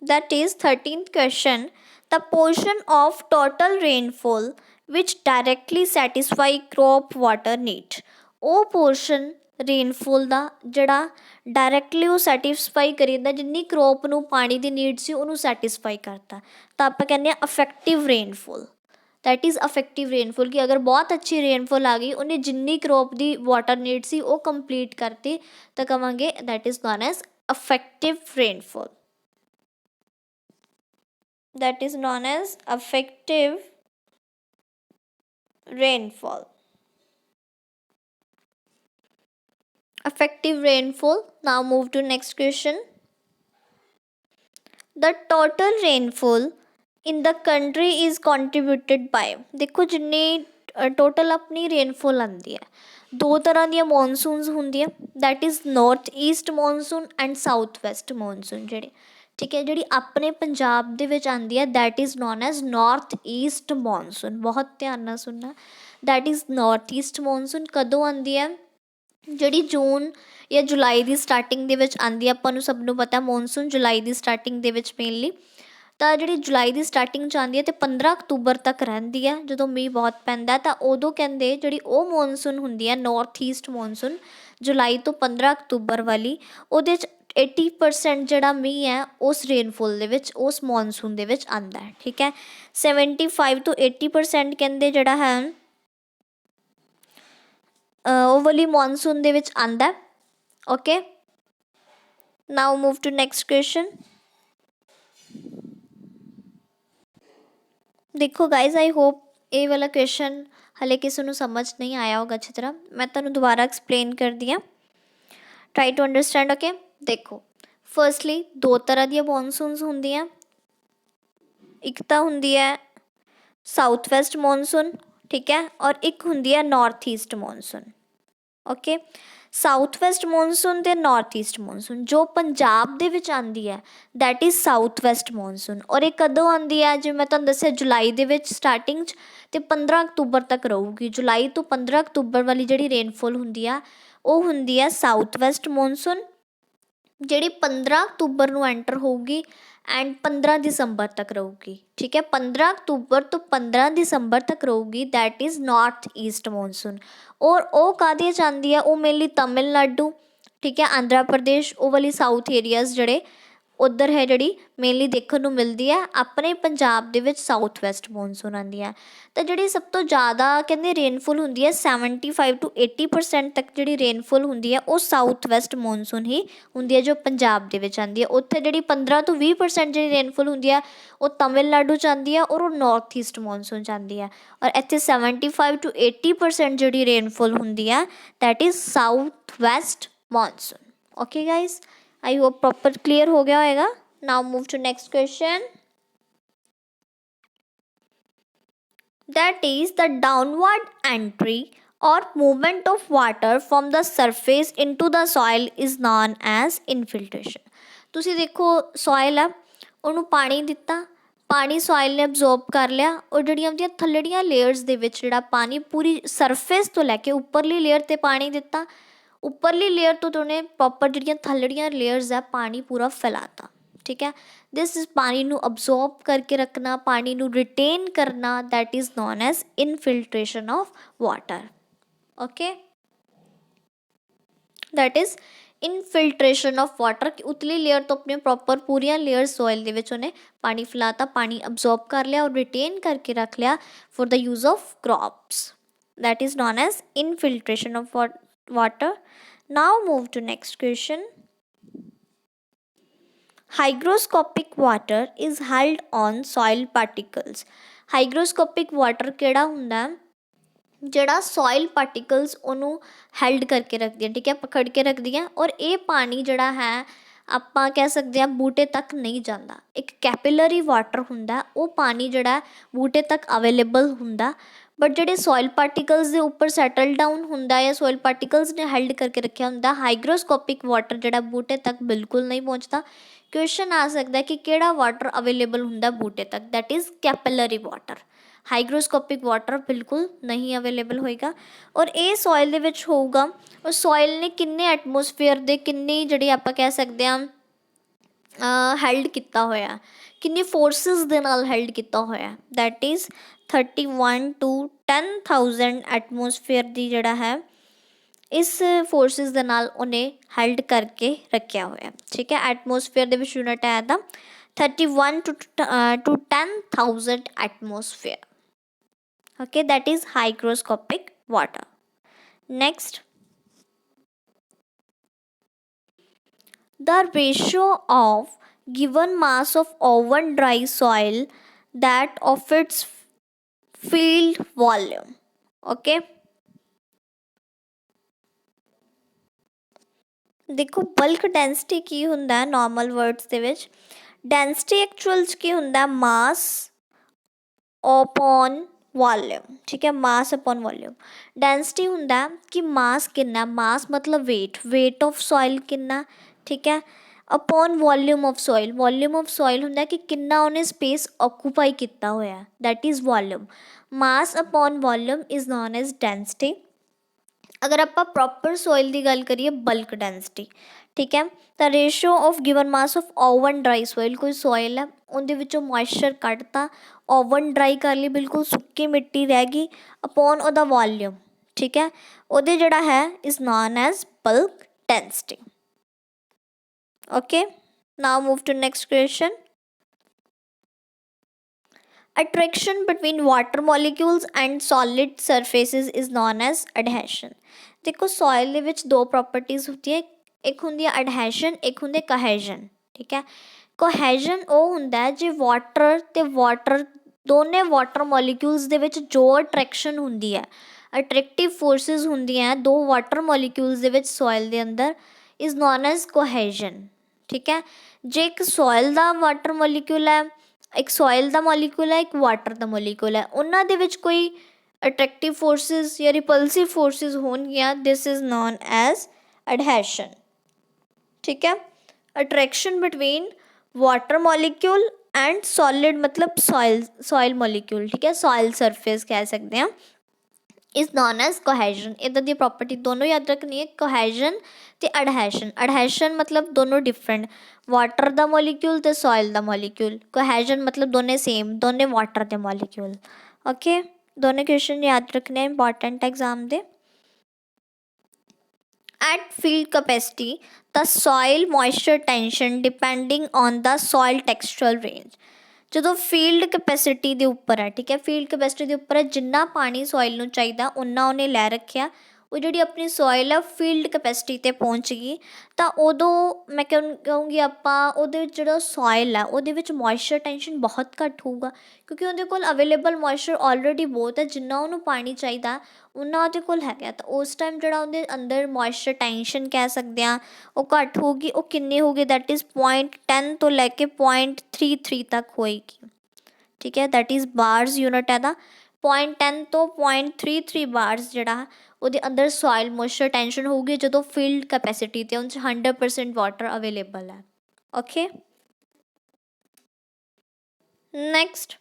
That is 13th question. The portion of total rainfall which directly satisfy crop water need. वो पोर्शन रेनफॉल का जड़ा डायरैक्टली वो सैटिस्फाई करी दिंदा, जिन्नी क्रॉप नू पानी की नीड सी उन्होंने सैटिस्फाई करता, तो आप कहने affective rainfall. That is affective rainfall कि अगर बहुत अच्छी रेनफॉल आ गई, उन्हें जिन्नी क्रॉप की वाटर नीड सी वो कंप्लीट करती, तो कहांगे that is known as effective rainfall. That is known as effective rainfall. Effective rainfall. Now move to next question. The total rainfall in the country is contributed by. देखो जिन्नी total अपनी rainfall आती है, दो तरह दी मॉनसूनस होंगी, that is north east monsoon and south west monsoon जी, ठीक है। जी अपने पंजाब दे विच आती है that is known as north east monsoon. बहुत ध्यान नाल सुनना, that is north east monsoon कदों आती है, जी जून या जुलाई की स्टार्टिंग दे विच आती है। आपां नूं सब नूं पता मॉनसून जुलाई की स्टार्टिंग दे विच मेनली, तो जी जुलाई की स्टार्टिंग आती है तो 15 अक्तूबर तक रही है, जो मीह बहुत पैंदा तो उदों कहते जी वो मॉनसून होंगी है नॉर्थ ईस्ट मॉनसून, जुलाई तो 15 अक्तूबर वाली, वो 80% जोड़ा मीह है उस रेनफॉल के उस मॉनसून के आता है, ठीक है। 75 to 80% कहते जोड़ा है वो वाली मॉनसून के आता है। Okay, now move to next question. देखो गाइज आई होप ये वाला क्वेश्चन हले किसी को समझ नहीं आया होगा अच्छी तरह, मैं तुहानूं दोबारा एक्सप्लेन कर दिया, ट्राई टू अंडरस्टैंड। ओके, देखो फर्स्टली दो तरह दी मॉनसूनस होंदियां, एक तो होंदी है साउथ वैसट मॉनसून, ठीक है, और एक होंदी है north east monsoon. Okay, south west monsoon ते नॉर्थ ईस्ट मॉनसून जो पंजाब दे विच आंदी है that is south west monsoon, और ये कदों आंदी है, जिवें मैं तुहानूं दस्सिया जुलाई दे विच स्टार्टिंग ते 15 अक्तूबर तक रहूगी। जुलाई तो 15 अक्तूबर वाली जिहड़ी रेनफॉल हुंदी आ वो हुंदी है साउथ वैसट मॉनसून, जिहड़ी 15 अक्तूबर नूं एंटर होगी एंड 15 दिसंबर तक रहूगी, ठीक है। 15 अक्तूबर तो 15 दिसंबर तक रहूगी, that is north east monsoon. और वो काहदे च आंदी है, वो मेनली तमिलनाडु, ठीक है, आंध्र प्रदेश, वो वाली साउथ एरियाज़ जड़े उधर है जी मेनली देखने को मिलती है। अपने पंजाब दे विच साउथ वैसट मॉनसून आती है, तो जी सब तो ज़्यादा कहते रेनफॉल होंगी है 75 to 80% तक जी रेनफॉल होंगी है वो साउथ वैसट मॉनसून ही होंगी है जो पंजाब दे विच आती है। उत्थे जी 15 to 20% जी रेनफॉल होंगी है वो तमिलनाडु च आती है और वो नॉर्थ ईस्ट मॉनसून च आती है, और इत्थे 75 to 80% जी रेनफॉल होंगी है that is south west monsoon. Okay guys, I hope proper clear हो गया होगा। Now move to next question. That is the downward entry और movement of water from the surface into the soil is known as infiltration. तुसी देखो soil है, उन्होंने पानी दिता, ਪਾਣੀ ਸੋਇਲ ਨੇ ਅਬਜ਼ੋਰਬ ਕਰ ਲਿਆ ਔਰ ਜਿਹੜੀਆਂ ਉਹਦੀਆਂ ਥੱਲੜੀਆਂ ਲੇਅਰਸ ਦੇ ਵਿੱਚ ਜਿਹੜਾ ਪਾਣੀ ਪੂਰੀ ਸਰਫੇਸ ਤੋਂ ਲੈ ਕੇ ਉੱਪਰਲੀ ਲੇਅਰ 'ਤੇ ਪਾਣੀ ਦਿੱਤਾ, ਉੱਪਰਲੀ ਲੇਅਰ ਤੋਂ ਉਹਨੇ ਪ੍ਰੋਪਰ ਜਿਹੜੀਆਂ ਥੱਲੜੀਆਂ ਲੇਅਰਸ ਆ ਪਾਣੀ ਪੂਰਾ ਫੈਲਾਤਾ। ਠੀਕ ਹੈ, ਦਿਸ ਇਜ਼ ਪਾਣੀ ਨੂੰ ਅਬਜ਼ੋਰਬ ਕਰਕੇ ਰੱਖਣਾ, ਪਾਣੀ ਨੂੰ ਰਿਟੇਨ ਕਰਨਾ, that is known as infiltration of water. Okay, that is infiltration of water ਕਿ ਉਤਲੀ ਲੇਅਰ ਤੋਂ ਆਪਣੇ ਪ੍ਰੋਪਰ ਪੂਰੀਆਂ ਲੇਅਰ ਸੋਇਲ ਦੇ ਵਿੱਚ ਉਹਨੇ ਪਾਣੀ ਫੈਲਾਤਾ, ਪਾਣੀ ਅਬਜ਼ੋਰਬ ਕਰ ਲਿਆ ਔਰ ਰਿਟੇਨ ਕਰਕੇ ਰੱਖ ਲਿਆ for the use of crops, that is known as infiltration of water. Now move to next question. Hygroscopic water is held on soil particles. Hygroscopic water ਕਿਹੜਾ ਹੁੰਦਾ, ਜਿਹੜਾ ਸੋਇਲ ਪਾਰਟੀਕਲਸ ਉਹਨੂੰ ਹੈਲਡ ਕਰਕੇ ਰੱਖਦੀਆਂ, ਠੀਕ ਹੈ, ਪਕੜ ਕੇ ਰੱਖਦੀਆਂ ਔਰ ਇਹ ਪਾਣੀ ਜਿਹੜਾ ਹੈ ਆਪਾਂ ਕਹਿ ਸਕਦੇ ਹਾਂ ਬੂਟੇ ਤੱਕ ਨਹੀਂ ਜਾਂਦਾ। ਇੱਕ ਕੈਪਿਲਰੀ ਵਾਟਰ ਹੁੰਦਾ, ਉਹ ਪਾਣੀ ਜਿਹੜਾ ਬੂਟੇ ਤੱਕ ਅਵੇਲੇਬਲ ਹੁੰਦਾ, ਬਟ ਜਿਹੜੇ ਸੋਇਲ ਪਾਰਟੀਕਲਸ ਦੇ ਉੱਪਰ ਸੈਟਲ ਡਾਊਨ ਹੁੰਦਾ ਜਾਂ ਸੋਇਲ ਪਾਰਟੀਕਲਸ ਨੇ ਹੈਲਡ ਕਰਕੇ ਰੱਖਿਆ ਹੁੰਦਾ, ਹਾਈਗਰੋਸਕੋਪਿਕ ਵਾਟਰ ਜਿਹੜਾ ਬੂਟੇ ਤੱਕ ਬਿਲਕੁਲ ਨਹੀਂ ਪਹੁੰਚਦਾ। ਕੁਐਸਚਨ ਆ ਸਕਦਾ ਕਿ ਕਿਹੜਾ ਵਾਟਰ ਅਵੇਲੇਬਲ ਹੁੰਦਾ ਬੂਟੇ ਤੱਕ, that is capillary water. Hygroscopic water ਬਿਲਕੁਲ ਨਹੀਂ ਅਵੇਲੇਬਲ ਹੋਏਗਾ ਔਰ ਇਹ ਸੋਇਲ ਦੇ ਵਿੱਚ ਹੋਊਗਾ। ਔਰ ਸੋਇਲ ਨੇ ਕਿੰਨੇ ਐਟਮੋਸਫੇਅਰ ਦੇ ਕਿੰਨੀ ਜਿਹੜੀ ਆਪਾਂ ਕਹਿ ਸਕਦੇ ਹਾਂ ਹੈਲਡ ਕੀਤਾ ਹੋਇਆ, ਕਿੰਨੀ ਫੋਰਸਿਸ ਦੇ ਨਾਲ ਹੈਲਡ ਕੀਤਾ ਹੋਇਆ, ਦੈਟ ਇਜ਼ 31 to 10,000 ਐਟਮੋਸਫੇਅਰ ਦੀ ਜਿਹੜਾ ਹੈ ਇਸ ਫੋਰਸਿਸ ਦੇ ਨਾਲ ਉਹਨੇ ਹੈਲਡ ਕਰਕੇ ਰੱਖਿਆ ਹੋਇਆ। ਠੀਕ ਹੈ, ਐਟਮੋਸਫੇਅਰ ਦੇ ਵਿੱਚ ਯੂਨਿਟ ਹੈ ਇਹਦਾ 31 to 10,000 atmosphere. Okay, that is hygroscopic water. Next, the ratio of given mass of oven dry soil that of its field volume. Okay, देखो बल्क डेंसिटी की हुंदा नॉर्मल वर्ड्स दे विच, डेंसिटी एक्चुअल च की हुंदा मास अपॉन वॉल्यूम। ठीक है, मास upon volume. Density हुंदा कि मास कितना, मास मतलब वेट, वेट ऑफ सॉइल कितना, ठीक है, upon volume of soil, volume of soil हुंदा कि कितना उन्हें स्पेस ऑक्यूपाई किया होया, that is volume. Mass upon volume is known as density. अगर आप प्रॉपर सॉइल की गल करिए बल्क डेंसिटी, ठीक है, तो ratio of given mass of oven dry soil, कोई सॉइल है उनके विचों मॉइस्चर कटता, ओवन ड्राई कर ली, बिल्कुल सुक्की मिट्टी रह गई, अपॉन ओदा वॉल्यूम, ठीक है, ओदे जड़ा है is known as bulk density. Okay, now move to next question. Attraction between water molecules and solid surfaces is known as adhesion. देखो सॉइल ਦੇ ਵਿੱਚ ਦੋ ਪ੍ਰੋਪਰਟੀਜ਼ ਹੁੰਦੀਆਂ, ਇੱਕ ਹੁੰਦੀ ਹੈ ਅਡਹੈਸ਼ਨ, ਇੱਕ ਹੁੰਦੀ ਕੋਹੈਜ਼ਨ। ਠੀਕ ਹੈ, ਕੋਹੈਜ਼ਨ ਉਹ ਹੁੰਦਾ ਹੈ ਜੇ ਵਾਟਰ ਤੇ ਵਾਟਰ ਦੋਨੇ ਵਾਟਰ ਮੋਲੀਕਿਊਲਸ ਦੇ ਵਿੱਚ ਜੋ ਅਟਰੈਕਸ਼ਨ ਹੁੰਦੀ ਹੈ, ਅਟਰੈਕਟਿਵ ਫੋਰਸਿਸ ਹੁੰਦੀਆਂ ਦੋ ਵਾਟਰ ਮੋਲੀਕਿਊਲਸ ਦੇ ਵਿੱਚ ਸੋਇਲ ਦੇ ਅੰਦਰ, ਇਜ਼ ਨੋਨ ਐਜ਼ ਕੋਹੈਜ਼ਨ। ਠੀਕ ਹੈ, ਜੇ ਇੱਕ ਸੋਇਲ ਦਾ ਵਾਟਰ ਮੋਲੀਕਿਊਲ ਹੈ, ਇੱਕ ਸੋਇਲ ਦਾ ਮੋਲੀਕੂਲ ਹੈ, ਇੱਕ ਵਾਟਰ ਦਾ ਮੋਲੀਕੂਲ ਹੈ, ਉਹਨਾਂ ਦੇ ਵਿੱਚ ਕੋਈ ਅਟਰੈਕਟਿਵ ਫੋਰਸਿਸ ਜਾਂ ਰਿਪਲਸਿਵ ਫੋਰਸਿਸ ਹੋਣਗੀਆਂ, this is known as adhesion. ਠੀਕ ਹੈ, attraction between water molecule and solid ਮਤਲਬ ਸੋਇਲ ਮੋਲੀਕੂਲ, ਠੀਕ ਹੈ, ਸੋਇਲ ਸਰਫੇਸ ਕਹਿ ਸਕਦੇ ਹਾਂ, इज़ नॉन एज कोहैजन। इधर दी प्रॉपर्टी दोनों याद रखनी है, कोहैजन ते अडहैशन। अडहैशन मतलब दोनों डिफरेंट, वाटर दा मॉलिक्यूल ते सॉइल दा मॉलिक्यूल। कोहैजन मतलब दोने सेम, दोने वाटर दे मॉलिक्यूल। ओके, दोनों क्वेश्चन याद रखने important exam they. At field capacity, the soil moisture tension depending on the soil textural range। ਜਦੋਂ ਫੀਲਡ ਕਪੈਸਿਟੀ ਦੇ ਉੱਪਰ ਹੈ, ਠੀਕ ਹੈ, ਫੀਲਡ ਕਪੈਸਿਟੀ ਦੇ ਉੱਪਰ ਹੈ, ਜਿੰਨਾ ਪਾਣੀ ਸੋਇਲ ਨੂੰ ਚਾਹੀਦਾ ਉਨਾ ਉਹਨੇ ਲੈ ਰੱਖਿਆ, ਉਹ ਜਿਹੜੀ ਆਪਣੀ ਸੋਇਲ ਆ ਫੀਲਡ ਕਪੈਸਿਟੀ 'ਤੇ ਪਹੁੰਚ ਗਈ, ਤਾਂ ਉਦੋਂ ਮੈਂ ਕਹੂੰਗੀ ਆਪਾਂ ਉਹਦੇ ਵਿੱਚ ਜਿਹੜਾ ਸੋਇਲ ਆ ਉਹਦੇ ਵਿੱਚ ਮੋਇਸਚਰ ਟੈਂਸ਼ਨ ਬਹੁਤ ਘੱਟ ਹੋਊਗਾ, ਕਿਉਂਕਿ ਉਹਦੇ ਕੋਲ ਅਵੇਲੇਬਲ ਮੋਇਸਚਰ ਆਲਰੇਡੀ ਬਹੁਤ ਹੈ, ਜਿੰਨਾ ਉਹਨੂੰ ਪਾਣੀ ਚਾਹੀਦਾ ਉਨਾ ਉਹਦੇ ਕੋਲ ਹੈਗਾ, ਤਾਂ ਉਸ ਟਾਈਮ ਜਿਹੜਾ ਉਹਦੇ ਅੰਦਰ ਮੋਇਸਚਰ ਟੈਂਸ਼ਨ ਕਹਿ ਸਕਦੇ ਹਾਂ ਉਹ ਘੱਟ ਹੋਊਗੀ। ਉਹ ਕਿੰਨੀ ਹੋਊਗੀ, ਦੈਟ ਇਜ਼ 0.10 ਤੋਂ ਲੈ ਕੇ 0.33 ਤੱਕ ਹੋਏਗੀ। ਠੀਕ ਹੈ, ਦੈਟ ਇਜ਼ ਬਾਰਸ ਯੂਨਿਟ ਇਹਦਾ, 0.10 ਤੋਂ 0.33 ਬਾਰਸ ਜਿਹੜਾ ਉਹਦੇ ਅੰਦਰ ਸੋਇਲ ਮੋਇਸਚਰ ਟੈਂਸ਼ਨ ਹੋਊਗੀ ਜਦੋਂ ਫੀਲਡ ਕੈਪੈਸਿਟੀ 'ਤੇ ਉਹਦੇ 'ਚ 100% ਵਾਟਰ ਅਵੇਲੇਬਲ ਹੈ। Okay, next,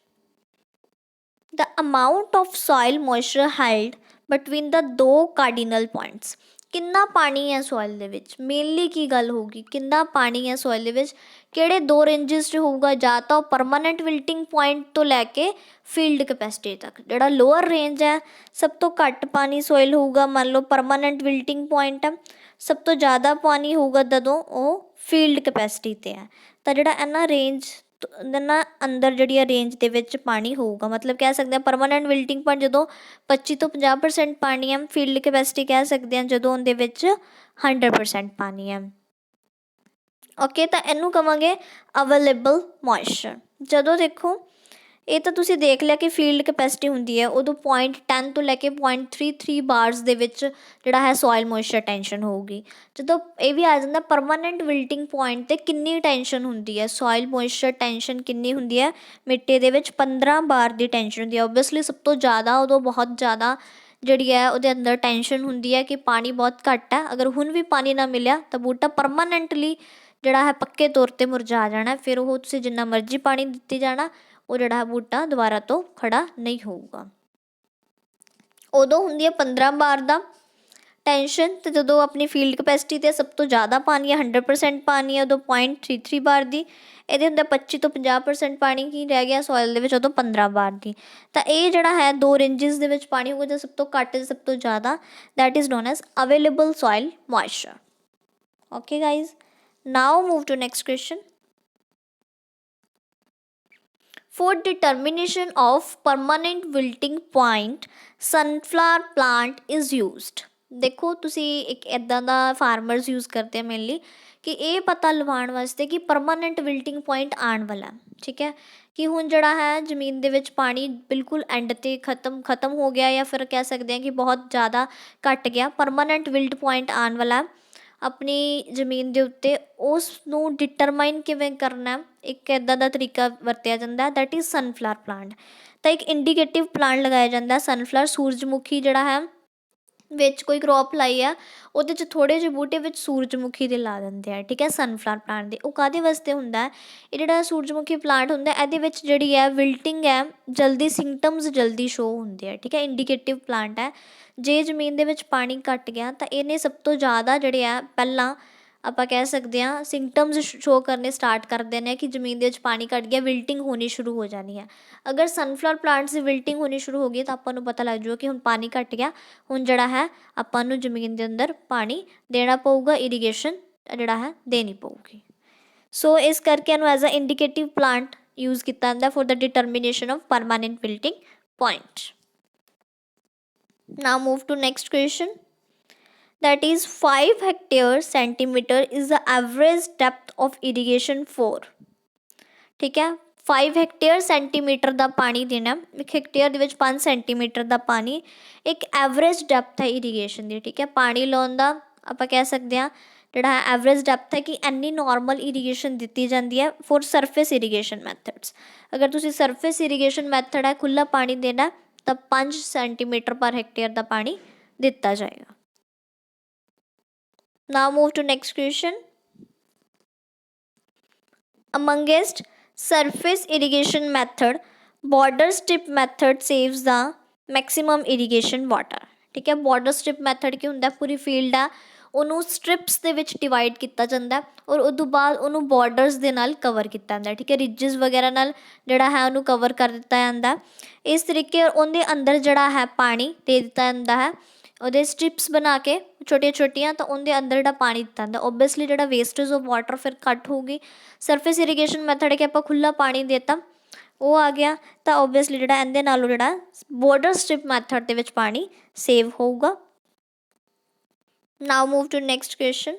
the amount of soil moisture held between the दो कार्डिनल पॉइंट्स। ਕਿੰਨਾ ਪਾਣੀ ਹੈ ਸੋਇਲ ਦੇ ਵਿੱਚ, ਮੇਨਲੀ ਕੀ ਗੱਲ ਹੋਊਗੀ, ਕਿੰਨਾ ਪਾਣੀ ਹੈ ਸੋਇਲ ਦੇ ਵਿੱਚ, ਕਿਹੜੇ ਦੋ ਰੇਂਜਸ 'ਚ ਹੋਊਗਾ, ਜਾਂ ਤਾਂ ਉਹ ਪਰਮਾਨੈਂਟ ਵਿਲਟਿੰਗ ਪੁਆਇੰਟ ਤੋਂ ਲੈ ਕੇ ਫੀਲਡ ਕਪੈਸਿਟੀ ਤੱਕ। ਜਿਹੜਾ ਲੋਅਰ ਰੇਂਜ ਹੈ, ਸਭ ਤੋਂ ਘੱਟ ਪਾਣੀ ਸੋਇਲ ਹੋਊਗਾ, ਮੰਨ ਲਓ ਪਰਮਾਨੈਂਟ ਵਿਲਟਿੰਗ ਪੁਆਇੰਟ ਹੈ। ਸਭ ਤੋਂ ਜ਼ਿਆਦਾ ਪਾਣੀ ਹੋਊਗਾ ਜਦੋਂ ਉਹ ਫੀਲਡ ਕਪੈਸਿਟੀ 'ਤੇ ਹੈ। ਤਾਂ ਜਿਹੜਾ ਇਹਨਾਂ ਰੇਂਜ ਨਾ ਅੰਦਰ ਜਿਹੜੀ ਆ ਰੇਂਜ ਦੇ ਵਿੱਚ ਪਾਣੀ ਹੋਊਗਾ, ਮਤਲਬ ਕਹਿ ਸਕਦੇ ਹਾਂ ਪਰਮਾਨੈਂਟ ਵਿਲਟਿੰਗ ਪੁਆਇੰਟ ਜਦੋਂ 25 ਤੋਂ 50% ਪਾਣੀ ਹੈ, ਫੀਲਡ ਕਪੈਸਿਟੀ ਕਹਿ ਸਕਦੇ ਹਾਂ ਜਦੋਂ ਉਹਦੇ ਵਿੱਚ 100% ਪਾਣੀ ਹੈ। ਓਕੇ, ਤਾਂ ਇਹਨੂੰ ਕਹਾਂਗੇ ਅਵੇਲੇਬਲ ਮੋਇਸਚਰ। ਜਦੋਂ ਦੇਖੋ ਇਹ ਤਾਂ ਤੁਸੀਂ ਦੇਖ ਲਿਆ ਕਿ ਫੀਲਡ ਕਪੈਸਿਟੀ ਹੁੰਦੀ ਹੈ ਉਦੋਂ 0.10 ਤੋਂ ਲੈ ਕੇ 0.33 ਬਾਰਸ ਦੇ ਵਿੱਚ ਜਿਹੜਾ ਹੈ ਸੋਇਲ ਮੋਇਸਚਰ ਟੈਂਸ਼ਨ ਹੋਊਗੀ। ਜਦੋਂ ਇਹ ਵੀ ਆ ਜਾਂਦਾ ਪਰਮਾਨੈਂਟ ਵਿਲਟਿੰਗ ਪੁਆਇੰਟ 'ਤੇ ਕਿੰਨੀ ਟੈਂਸ਼ਨ ਹੁੰਦੀ ਹੈ, ਸੋਇਲ ਮੋਇਸਚਰ ਟੈਂਸ਼ਨ ਕਿੰਨੀ ਹੁੰਦੀ ਹੈ ਮਿੱਟੀ ਦੇ ਵਿੱਚ, 15 ਬਾਰ ਦੀ ਟੈਂਸ਼ਨ ਹੁੰਦੀ ਹੈ। ਓਬਵੀਅਸਲੀ ਸਭ ਤੋਂ ਜ਼ਿਆਦਾ ਉਦੋਂ ਬਹੁਤ ਜ਼ਿਆਦਾ ਜਿਹੜੀ ਹੈ ਉਹਦੇ ਅੰਦਰ ਟੈਂਸ਼ਨ ਹੁੰਦੀ ਹੈ ਕਿ ਪਾਣੀ ਬਹੁਤ ਘੱਟ ਹੈ। ਅਗਰ ਹੁਣ ਵੀ ਪਾਣੀ ਨਾ ਮਿਲਿਆ ਤਾਂ ਬੂਟਾ ਪਰਮਾਨੈਂਟਲੀ ਜਿਹੜਾ ਹੈ ਪੱਕੇ ਤੌਰ 'ਤੇ ਮੁਰਝਾ ਜਾਣਾ। ਫਿਰ ਉਹ ਤੁਸੀਂ ਜਿੰਨਾ ਮਰਜ਼ੀ ਪਾਣੀ ਦਿੱਤੀ ਜਾਣਾ, ਉਹ ਜਿਹੜਾ ਬੂਟਾ ਦੁਬਾਰਾ ਤੋਂ ਖੜਾ ਨਹੀਂ ਹੋਊਗਾ। ਉਦੋਂ ਹੁੰਦੀ ਹੈ 15 ਬਾਰ ਦਾ ਟੈਂਸ਼ਨ, ਅਤੇ ਜਦੋਂ ਆਪਣੀ ਫੀਲਡ ਕਪੈਸਿਟੀ 'ਤੇ ਸਭ ਤੋਂ ਜ਼ਿਆਦਾ ਪਾਣੀ ਹੈ 100% ਪਾਣੀ ਹੈ ਉਦੋਂ 0.33 ਬਾਰ ਦੀ। ਇਹਦੇ ਹੁੰਦਾ 25 ਤੋਂ 50% ਪਾਣੀ ਕੀ ਰਹਿ ਗਿਆ ਸੋਇਲ ਦੇ ਵਿੱਚ, ਉਦੋਂ 15 ਬਾਰ ਦੀ। ਤਾਂ ਇਹ ਜਿਹੜਾ ਹੈ ਦੋ ਰੇਂਜਸ ਦੇ ਵਿੱਚ ਪਾਣੀ ਹੋਊਗਾ, ਜਾਂ ਸਭ ਤੋਂ ਘੱਟ ਜਾਂ ਸਭ ਤੋਂ ਜ਼ਿਆਦਾ, that is known as available soil moisture. Okay guys, now move to next question. For determination of permanent wilting point, sunflower plant is used। ਦੇਖੋ ਤੁਸੀਂ ਇੱਕ ਇੱਦਾਂ ਦਾ ਫਾਰਮਰਸ ਯੂਜ਼ ਕਰਦੇ ਆ ਮੇਨਲੀ ਕਿ ਇਹ ਪਤਾ ਲਵਾਉਣ ਵਾਸਤੇ ਕਿ ਪਰਮਾਨੈਂਟ ਵਿਲਟਿੰਗ ਪੁਆਇੰਟ ਆਉਣ ਵਾਲਾ, ਠੀਕ ਹੈ, ਕਿ ਹੁਣ ਜਿਹੜਾ ਹੈ ਜ਼ਮੀਨ ਦੇ ਵਿੱਚ ਪਾਣੀ ਬਿਲਕੁਲ ਐਂਡ 'ਤੇ ਖਤਮ ਹੋ ਗਿਆ, ਜਾਂ ਫਿਰ ਕਹਿ ਸਕਦੇ ਹਾਂ ਕਿ ਬਹੁਤ ਜ਼ਿਆਦਾ ਘੱਟ ਗਿਆ, ਪਰਮਾਨੈਂਟ ਵਿਲਟ ਪੁਆਇੰਟ ਆਉਣ ਵਾਲਾ ਆਪਣੀ ਜ਼ਮੀਨ ਦੇ ਉੱਤੇ। ਉਸ ਨੂੰ ਡਿਟਰਮਾਈਨ ਕਿਵੇਂ ਕਰਨਾ, ਇੱਕ ਇੱਦਾਂ ਦਾ ਤਰੀਕਾ ਵਰਤਿਆ ਜਾਂਦਾ, ਦੈਟ ਇਜ਼ ਸਨਫਲਾਵਰ ਪਲਾਂਟ। ਤਾਂ ਇੱਕ ਇੰਡੀਕੇਟਿਵ ਪਲਾਂਟ ਲਗਾਇਆ ਜਾਂਦਾ ਸਨਫਲਾਵਰ, ਸੂਰਜਮੁਖੀ ਜਿਹੜਾ ਹੈ ਵਿੱਚ ਕੋਈ ਕਰੋਪ ਲਾਈ ਆ ਉਹਦੇ 'ਚ ਥੋੜ੍ਹੇ ਜਿਹੇ ਬੂਟੇ ਵਿੱਚ ਸੂਰਜਮੁਖੀ ਦੇ ਲਾ ਦਿੰਦੇ ਆ, ਠੀਕ ਹੈ, ਸਨਫਲਾਵਰ ਪਲਾਂਟ ਦੇ। ਉਹ ਕਾਹਦੇ ਵਾਸਤੇ ਹੁੰਦਾ, ਇਹ ਜਿਹੜਾ ਸੂਰਜਮੁਖੀ ਪਲਾਂਟ ਹੁੰਦਾ ਇਹਦੇ ਵਿੱਚ ਜਿਹੜੀ ਹੈ ਵਿਲਟਿੰਗ ਹੈ ਜਲਦੀ, ਸਿੰਪਟਮਸ ਜਲਦੀ ਸ਼ੋ ਹੁੰਦੇ ਆ, ਠੀਕ ਹੈ, ਇੰਡੀਕੇਟਿਵ ਪਲਾਂਟ ਹੈ। ਜੇ ਜ਼ਮੀਨ ਦੇ ਵਿੱਚ ਪਾਣੀ ਘੱਟ ਗਿਆ ਤਾਂ ਇਹਨੇ ਸਭ ਤੋਂ ਜ਼ਿਆਦਾ ਜਿਹੜੇ ਆ ਪਹਿਲਾਂ ਆਪਾਂ ਕਹਿ ਸਕਦੇ ਹਾਂ ਸਿੰਪਟਮਸ ਸ਼ੋ ਕਰਨੇ ਸਟਾਰਟ ਕਰ ਦੇਣੇ ਕਿ ਜ਼ਮੀਨ ਦੇ ਵਿੱਚ ਪਾਣੀ ਘੱਟ ਗਿਆ, ਵਿਲਟਿੰਗ ਹੋਣੀ ਸ਼ੁਰੂ ਹੋ ਜਾਣੀ ਹੈ। ਅਗਰ ਸਨਫਲਾਵਰ ਪਲਾਂਟਸ ਦੀ ਵਿਲਟਿੰਗ ਹੋਣੀ ਸ਼ੁਰੂ ਹੋ ਗਈ ਤਾਂ ਆਪਾਂ ਨੂੰ ਪਤਾ ਲੱਗ ਜਾਊਗਾ ਕਿ ਹੁਣ ਪਾਣੀ ਘੱਟ ਗਿਆ, ਹੁਣ ਜਿਹੜਾ ਹੈ ਆਪਾਂ ਨੂੰ ਜ਼ਮੀਨ ਦੇ ਅੰਦਰ ਪਾਣੀ ਦੇਣਾ ਪਊਗਾ, ਇਰੀਗੇਸ਼ਨ ਜਿਹੜਾ ਹੈ ਦੇਣੀ ਪਊਗੀ। ਸੋ ਇਸ ਕਰਕੇ ਇਹਨੂੰ ਐਜ਼ ਅ ਇੰਡੀਕੇਟਿਵ ਪਲਾਂਟ ਯੂਜ਼ ਕੀਤਾ ਜਾਂਦਾ for the determination of permanent wilting point. Now move to next question, that is 5 hectare centimeter is the average depth of irrigation for। ठीक है, 5 ਹੈਕਟੇਅਰ ਸੈਂਟੀਮੀਟਰ ਦਾ ਪਾਣੀ ਦੇਣਾ, ਇੱਕ ਹੈਕਟੇਅਰ ਦੇ ਵਿੱਚ 5 ਸੈਂਟੀਮੀਟਰ ਦਾ ਪਾਣੀ, ਇੱਕ ਐਵਰੇਜ ਡੈਪਥ ਹੈ ਇਰੀਗੇਸ਼ਨ ਦੀ, ਠੀਕ ਹੈ, ਪਾਣੀ ਲਾਉਣ ਦਾ ਆਪਾਂ ਕਹਿ ਸਕਦੇ ਹਾਂ ਜਿਹੜਾ ਹੈ ਐਵਰੇਜ ਡੈਪਥ ਹੈ ਕਿ ਇੰਨੀ ਨੋਰਮਲ ਇਰੀਗੇਸ਼ਨ ਦਿੱਤੀ ਜਾਂਦੀ ਹੈ ਫॉर ਸਰਫੇਸ ਇਰੀਗੇਸ਼ਨ ਮੈਥਡਸ। ਅਗਰ ਤੁਸੀਂ ਸਰਫੇਸ ਇਰੀਗੇਸ਼ਨ ਮੈਥਡ ਹੈ ਖੁੱਲ੍ਹਾ ਪਾਣੀ ਦੇਣਾ ਤਾਂ 5 ਸੈਂਟੀਮੀਟਰ ਪਰ ਹੈਕਟੇਅਰ ਦਾ ਪਾਣੀ ਦਿੱਤਾ ਜਾਏਗਾ। Now move to next question. Amongst surface irrigation method, border strip method saves the maximum irrigation water। ਠੀਕ ਹੈ, border strip method ਕੀ ਹੁੰਦਾ, ਪੂਰੀ ਫੀਲਡ ਆ ਉਹਨੂੰ ਸਟ੍ਰਿਪਸ ਦੇ ਵਿੱਚ ਡਿਵਾਈਡ ਕੀਤਾ ਜਾਂਦਾ ਔਰ ਉਸ ਤੋਂ ਬਾਅਦ ਉਹਨੂੰ ਬਾਰਡਰਸ ਦੇ ਨਾਲ ਕਵਰ ਕੀਤਾ ਜਾਂਦਾ, ਠੀਕ ਹੈ, ਰਿਜਸ ਵਗੈਰਾ ਨਾਲ ਜਿਹੜਾ ਹੈ ਉਹਨੂੰ ਕਵਰ ਕਰ ਦਿੱਤਾ ਜਾਂਦਾ। ਇਸ ਤਰੀਕੇ ਉਹਦੇ ਅੰਦਰ ਜਿਹੜਾ ਹੈ ਪਾਣੀ ਦੇ ਦਿੱਤਾ ਜਾਂਦਾ ਹੈ, ਉਹਦੇ ਸਟ੍ਰਿਪਸ ਬਣਾ ਕੇ ਛੋਟੀਆਂ ਛੋਟੀਆਂ, ਤਾਂ ਉਹਦੇ ਅੰਦਰ ਜਿਹੜਾ ਪਾਣੀ ਦਿੱਤਾ ਜਾਂਦਾ ਓਬਵੀਅਸਲੀ ਜਿਹੜਾ ਵੇਸਟੇਜ ਆਫ ਵਾਟਰ ਫਿਰ ਘੱਟ ਹੋਊਗੀ। ਸਰਫੇਸ ਇਰੀਗੇਸ਼ਨ ਮੈਥਡ ਕਿ ਆਪਾਂ ਖੁੱਲ੍ਹਾ ਪਾਣੀ ਦੇਤਾ ਉਹ ਆ ਗਿਆ, ਤਾਂ ਓਬਵੀਅਸਲੀ ਜਿਹੜਾ ਇਹਦੇ ਨਾਲੋਂ ਜਿਹੜਾ ਬੋਰਡਰ ਸਟ੍ਰਿਪ ਮੈਥਡ ਦੇ ਵਿੱਚ ਪਾਣੀ ਸੇਵ ਹੋਊਗਾ। Now move to next question.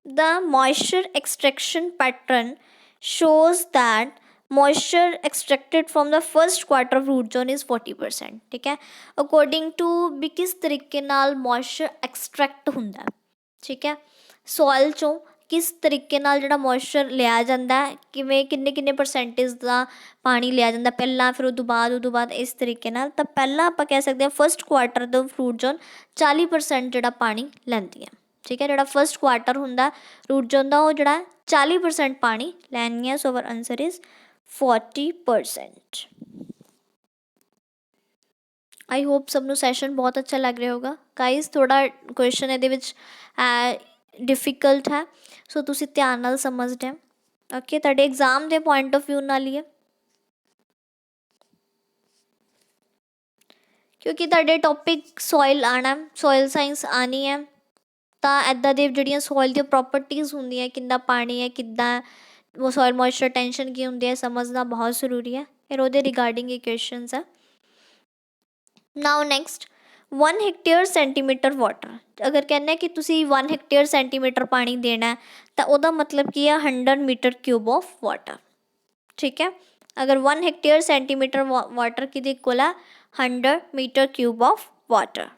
The moisture extraction pattern shows that moisture extracted from the first quarter of root zone is 40%। ਠੀਕ ਹੈ, ਅਕੋਰਡਿੰਗ ਟੂ ਵੀ ਕਿਸ ਤਰੀਕੇ ਨਾਲ ਮੋਇਸਚਰ ਐਕਸਟਰੈਕਟ ਹੁੰਦਾ, ਠੀਕ ਹੈ, ਸੋਇਲ 'ਚੋਂ ਕਿਸ ਤਰੀਕੇ ਨਾਲ ਜਿਹੜਾ ਮੋਇਸਚਰ ਲਿਆ ਜਾਂਦਾ, ਕਿਵੇਂ ਕਿੰਨੇ ਪਰਸੈਂਟੇਜ ਦਾ ਪਾਣੀ ਲਿਆ ਜਾਂਦਾ ਪਹਿਲਾਂ, ਫਿਰ ਉਹ ਤੋਂ ਬਾਅਦ ਇਸ ਤਰੀਕੇ ਨਾਲ। ਤਾਂ ਪਹਿਲਾਂ ਆਪਾਂ ਕਹਿ ਸਕਦੇ ਹਾਂ ਫਸਟ ਕੁਆਟਰ ਦਾ ਫਰੂਟ ਜ਼ੋਨ 40% ਜਿਹੜਾ ਪਾਣੀ ਲੈਂਦੀ ਹੈ, ਠੀਕ ਹੈ, ਜਿਹੜਾ ਫਸਟ ਕੁਆਟਰ ਹੁੰਦਾ ਰੂਟ ਜ਼ੋਨ ਦਾ ਉਹ ਜਿਹੜਾ 40% ਪਾਣੀ ਲੈਣੀ ਹੈ। So our answer is 40%। I hope सबनों सैशन बहुत अच्छा लग रहा होगा गाइज। थोड़ा क्वेश्चन ये डिफिकल्ट है, सो तुसी ध्यान नाल समझना। ओके, तुहाडे एग्जाम के पॉइंट ऑफ व्यू नाल ही है, क्योंकि तुहाडे टॉपिक सॉइल आना, सॉइल साइंस आनी है, तो इदा दी जिहड़ियां सॉइल दी प्रॉपर्टीज़ होंदियां, कितना पानी है, कितना वो सॉइल मॉइस्चर टेंशन की होंदी है, समझना बहुत ज़रूरी है। फिर वो रिगार्डिंग ये क्वेश्चन है। Now next 1 hectare centimetre water. अगर कहने कि तुसी 1 हेक्टेयर सेंटीमीटर पानी देना है, तो वह मतलब की है 100 मीटर क्यूब ऑफ वाटर। ठीक है, अगर 1 हेक्टेयर सेंटीमीटर वाटर की इक्वल है 100 metre cube of water.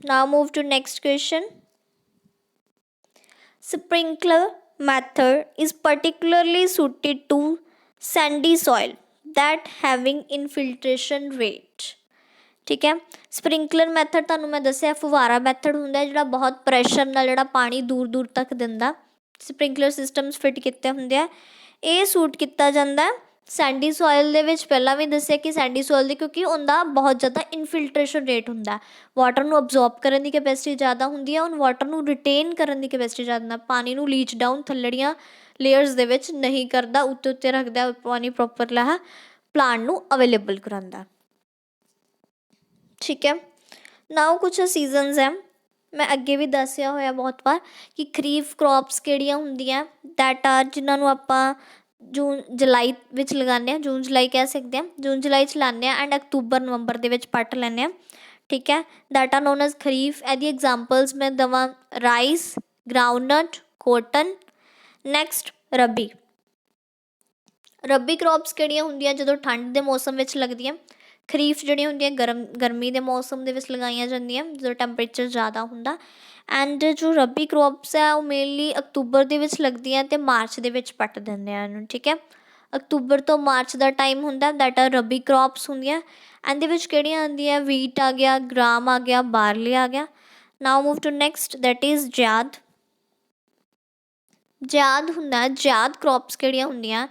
Now move to next question. Sprinkler method is particularly suited to sandy soil that having infiltration rate। ठीक है, स्प्रिंकलर मैथड तुहानूं मैं दस्सिया फुवारा मैथड हुंदा है जिहड़ा बहुत प्रैशर नाल जिहड़ा पानी दूर दूर तक दिंदा। स्प्रिंकलर सिस्टम्स फिट कीते हुंदे आ, ये सूट किया जाता है सैंडी सॉइल दे विच। पहला भी दस्सिया कि सैंडी सॉइल दी, क्योंकि उनका बहुत ज़्यादा इनफिल्ट्रेशन रेट होंदा है, वाटर नूं अब्जॉर्ब करने की कैपेसिटी ज़्यादा होंदी है, उन वाटर नूं रिटेन करने की कैपेसिटी ज़्यादा, पानी नूं लीच डाउन थल्लड़ियां लेयर्स दे विच नहीं करता, उत्ते उत्ते रखता पानी प्रॉपर ला प्लांट नूं अवेलेबल करांदा। ठीक है, नाउ कुछ सीजनस हैं, मैं अगे भी दसिया होया बहुत बार कि खरीफ क्रॉप्स किहड़ियां हुंदियां दैट आर, जिन्होंने आपां जून जुलाई विच लगाने, जून जुलाई कह सकते हैं, जून जुलाई च लाने एंड अक्तूबर नवंबर दे विच पट लैने। ठीक है, दैट आर नोन एज खरीफ। एदी एग्जाम्पल्स मैं दवा राइस, ग्राउंडनट, कॉटन। नैक्सट रबी। रबी क्रॉप्स किहड़ियां हुंदियां जदों ठंड के मौसम विच लगदियां। खरीफ जिहड़ियां हुंदियां गर्मी के मौसम दे विच लगाईयां जांदियां जदों टैंपरेचर ज़्यादा हुंदा। एंड जो रबी क्रॉप्स है वो मेनली अक्तूबर दे विच लगदियां ते मार्च दे विच पट दिंदे आ इहनूं। ठीक है, अक्तूबर तो मार्च का टाइम हुंदा दैट आर रबी क्रॉप्स हुंदियां। एंड दे विच किहड़ियां आंदियां, वीट आ गया, ग्राम आ गया, बारली आ गया। Now move to next that is जाद। जाद हुंदा, जाद क्रॉप्स किहड़ियां हुंदियां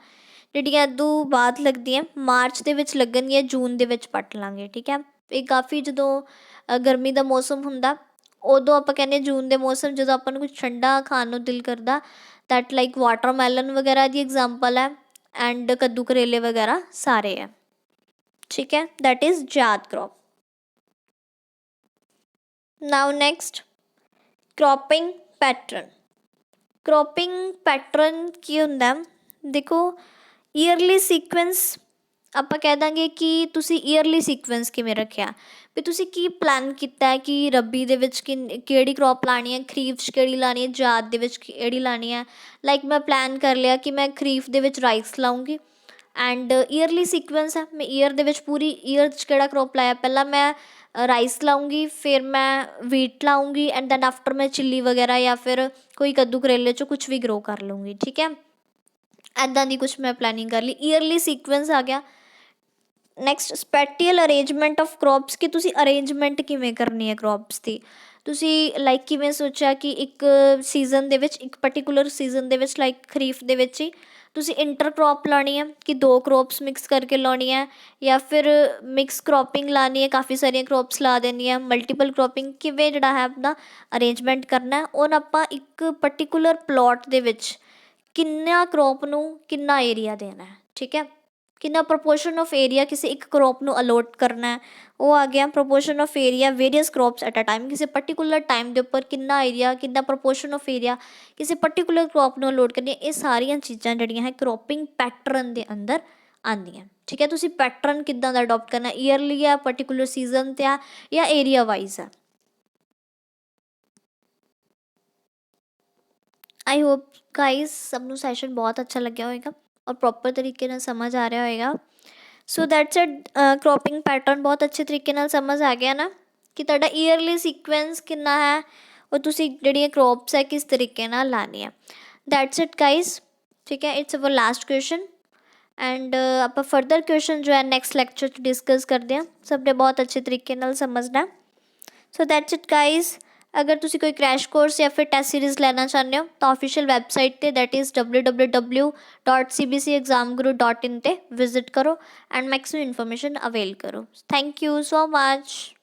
जिहड़ियां इदों बाद लगदियां, मार्च दे विच लगणगियां, जून दे विच पट लांगे। ठीक है, ये काफ़ी जदों गर्मी का मौसम हुंदा उदों आपां कहने जून के मौसम जदों आपां नूं कुछ ठंडा खाण नूं दिल करदा, दैट लाइक वाटरमैलन वगैरह दी एग्जाम्पल है, एंड कद्दू करेले वगैरह सारे है। ठीक है, दैट इज़ जाद crop. Now next cropping pattern. Cropping pattern की हुंदा, देखो ईयरली सीक्वेंस ਆਪਾਂ ਕਹਿ ਦਾਂਗੇ ਕਿ ਤੁਸੀਂ ਈਅਰਲੀ ਸੀਕੁਐਂਸ ਕਿਵੇਂ ਰੱਖਿਆ ਵੀ ਤੁਸੀਂ ਕੀ ਪਲਾਨ ਕੀਤਾ ਹੈ ਕਿ ਰੱਬੀ ਦੇ ਵਿੱਚ ਕਿਹੜੀ ਕ੍ਰੌਪ ਲਾਣੀ ਹੈ, ਖਰੀਫ 'ਚ ਕਿਹੜੀ ਲਾਣੀ ਹੈ, ਜਾਦ ਦੇ ਵਿੱਚ ਕਿਹੜੀ ਲਾਣੀ ਹੈ। ਲਾਈਕ ਮੈਂ ਪਲਾਨ ਕਰ ਲਿਆ ਕਿ ਮੈਂ ਖਰੀਫ ਦੇ ਵਿੱਚ ਰਾਈਸ ਲਾਉਂਗੀ ਐਂਡ ਈਅਰਲੀ ਸੀਕੁਐਂਸ ਹੈ, ਮੈਂ ਈਅਰ ਦੇ ਵਿੱਚ ਪੂਰੀ ਈਅਰ 'ਚ ਕਿਹੜਾ ਕ੍ਰੌਪ ਲਾਇਆ, ਪਹਿਲਾਂ ਮੈਂ ਰਾਈਸ ਲਾਉਂਗੀ, ਫਿਰ ਮੈਂ ਵੀਟ ਲਾਉਂਗੀ ਐਂਡ ਦੈਨ ਆਫਟਰ ਮੈਂ ਚਿੱਲੀ ਵਗੈਰਾ ਜਾਂ ਫਿਰ ਕੋਈ ਕੱਦੂ ਕਰੇਲੇ 'ਚੋਂ ਕੁਛ ਵੀ ਗਰੋ ਕਰ ਲੂੰਗੀ। ਠੀਕ ਹੈ, ਇੱਦਾਂ ਦੀ ਕੁਛ ਮੈਂ ਪਲੈਨਿੰਗ ਕਰ ਲਈ, ਈਅਰਲੀ ਸੀਕੁਐਂਸ ਆ ਗਿਆ। ਨੈਕਸਟ ਸਪੈਟੀਅਲ ਅਰੇਂਜਮੈਂਟ ਆਫ ਕ੍ਰੌਪਸ, ਕਿ ਤੁਸੀਂ ਅਰੇਂਜਮੈਂਟ ਕਿਵੇਂ ਕਰਨੀ ਹੈ ਕ੍ਰੌਪਸ ਦੀ। ਤੁਸੀਂ ਲਾਈਕ ਕਿਵੇਂ ਸੋਚਿਆ ਕਿ ਇੱਕ ਸੀਜ਼ਨ ਦੇ ਵਿੱਚ, ਇੱਕ ਪਰਟੀਕੂਲਰ ਸੀਜ਼ਨ ਦੇ ਵਿੱਚ ਲਾਈਕ ਖਰੀਫ ਦੇ ਵਿੱਚ ਹੀ ਤੁਸੀਂ ਇੰਟਰ ਕ੍ਰੌਪ ਲਾਉਣੀ ਹੈ ਕਿ ਦੋ ਕ੍ਰੌਪਸ ਮਿਕਸ ਕਰਕੇ ਲਾਉਣੀ ਹੈ, ਜਾਂ ਫਿਰ ਮਿਕਸ ਕ੍ਰੌਪਿੰਗ ਲਾਉਣੀ ਹੈ, ਕਾਫੀ ਸਾਰੀਆਂ ਕ੍ਰੌਪਸ ਲਾ ਦੇਣੀ ਹੈ, ਮਲਟੀਪਲ ਕ੍ਰੌਪਿੰਗ ਕਿਵੇਂ ਜਿਹੜਾ ਹੈ ਆਪਣਾ ਅਰੇਂਜਮੈਂਟ ਕਰਨਾ। ਉਹ ਆਪਾਂ ਇੱਕ ਪਰਟੀਕੂਲਰ ਪਲੋਟ ਦੇ ਵਿੱਚ ਕਿੰਨਾ ਕ੍ਰੌਪ ਨੂੰ ਕਿੰਨਾ ਏਰੀਆ ਦੇਣਾ ਹੈ। ਠੀਕ ਹੈ, कितना प्रपोर्शन ऑफ एरिया किसी एक क्रॉप ਨੂੰ ਅਲੋਟ ਕਰਨਾ ਹੈ, ਉਹ ਆ ਗਿਆ proportion of area various crops at a time. ਕਿਸੇ ਪਰਟੀਕੂਲਰ ਟਾਈਮ ਦੇ ਉੱਪਰ ਕਿੰਨਾ ਏਰੀਆ, ਕਿੰਨਾ ਪ੍ਰੋਪੋਰਸ਼ਨ ਆਫ ਏਰੀਆ ਕਿਸੇ ਪਰਟੀਕੂਲਰ ਕ੍ਰੌਪ ਨੂੰ ਅਲੋਟ ਕਰਨੀ ਹੈ। ਇਹ ਸਾਰੀਆਂ ਚੀਜ਼ਾਂ ਜਿਹੜੀਆਂ ਹੈ ਕ੍ਰੌਪਿੰਗ ਪੈਟਰਨ ਦੇ ਅੰਦਰ ਆਉਂਦੀਆਂ। ਠੀਕ ਹੈ, ਤੁਸੀਂ ਪੈਟਰਨ ਕਿੱਦਾਂ ਦਾ ਅਡੋਪਟ ਕਰਨਾ, ਈਅਰਲੀ ਆ, ਪਰਟੀਕੂਲਰ ਸੀਜ਼ਨ 'ਤੇ ਆ, ਜਾਂ ਏਰੀਆ ਵਾਈਜ਼ ਆ। आई होप गाइस सबनों सैशन बहुत अच्छा लग्या होएगा और प्रॉपर तरीके नाल समझ आ रहा होएगा। So that's it, cropping pattern बहुत अच्छे तरीके नाल समझ आ गया ना कि तुहाडा ईयरली सीक्वेंस कितना है और तुसी जिहड़ियां क्रॉप्स है किस तरीके नाल लानी है। That's it guys. ठीक है, it's our last question and आप फर्दर क्वेश्चन जो है नैक्सट लैक्चर च डिस्कस करते हैं। सबने बहुत अच्छे तरीके नाल समझना। So that's it guys. अगर तुसी कोई क्रैश कोर्स या फिर टेस्ट सीरीज़ लेना चाहते हो तो ऑफिशियल वैबसाइट ते दैट इज़ www.cbcexamguru.in ते विजिट करो एंड मैक्सिमम इन्फॉर्मेशन अवेल करो. Thank you so much.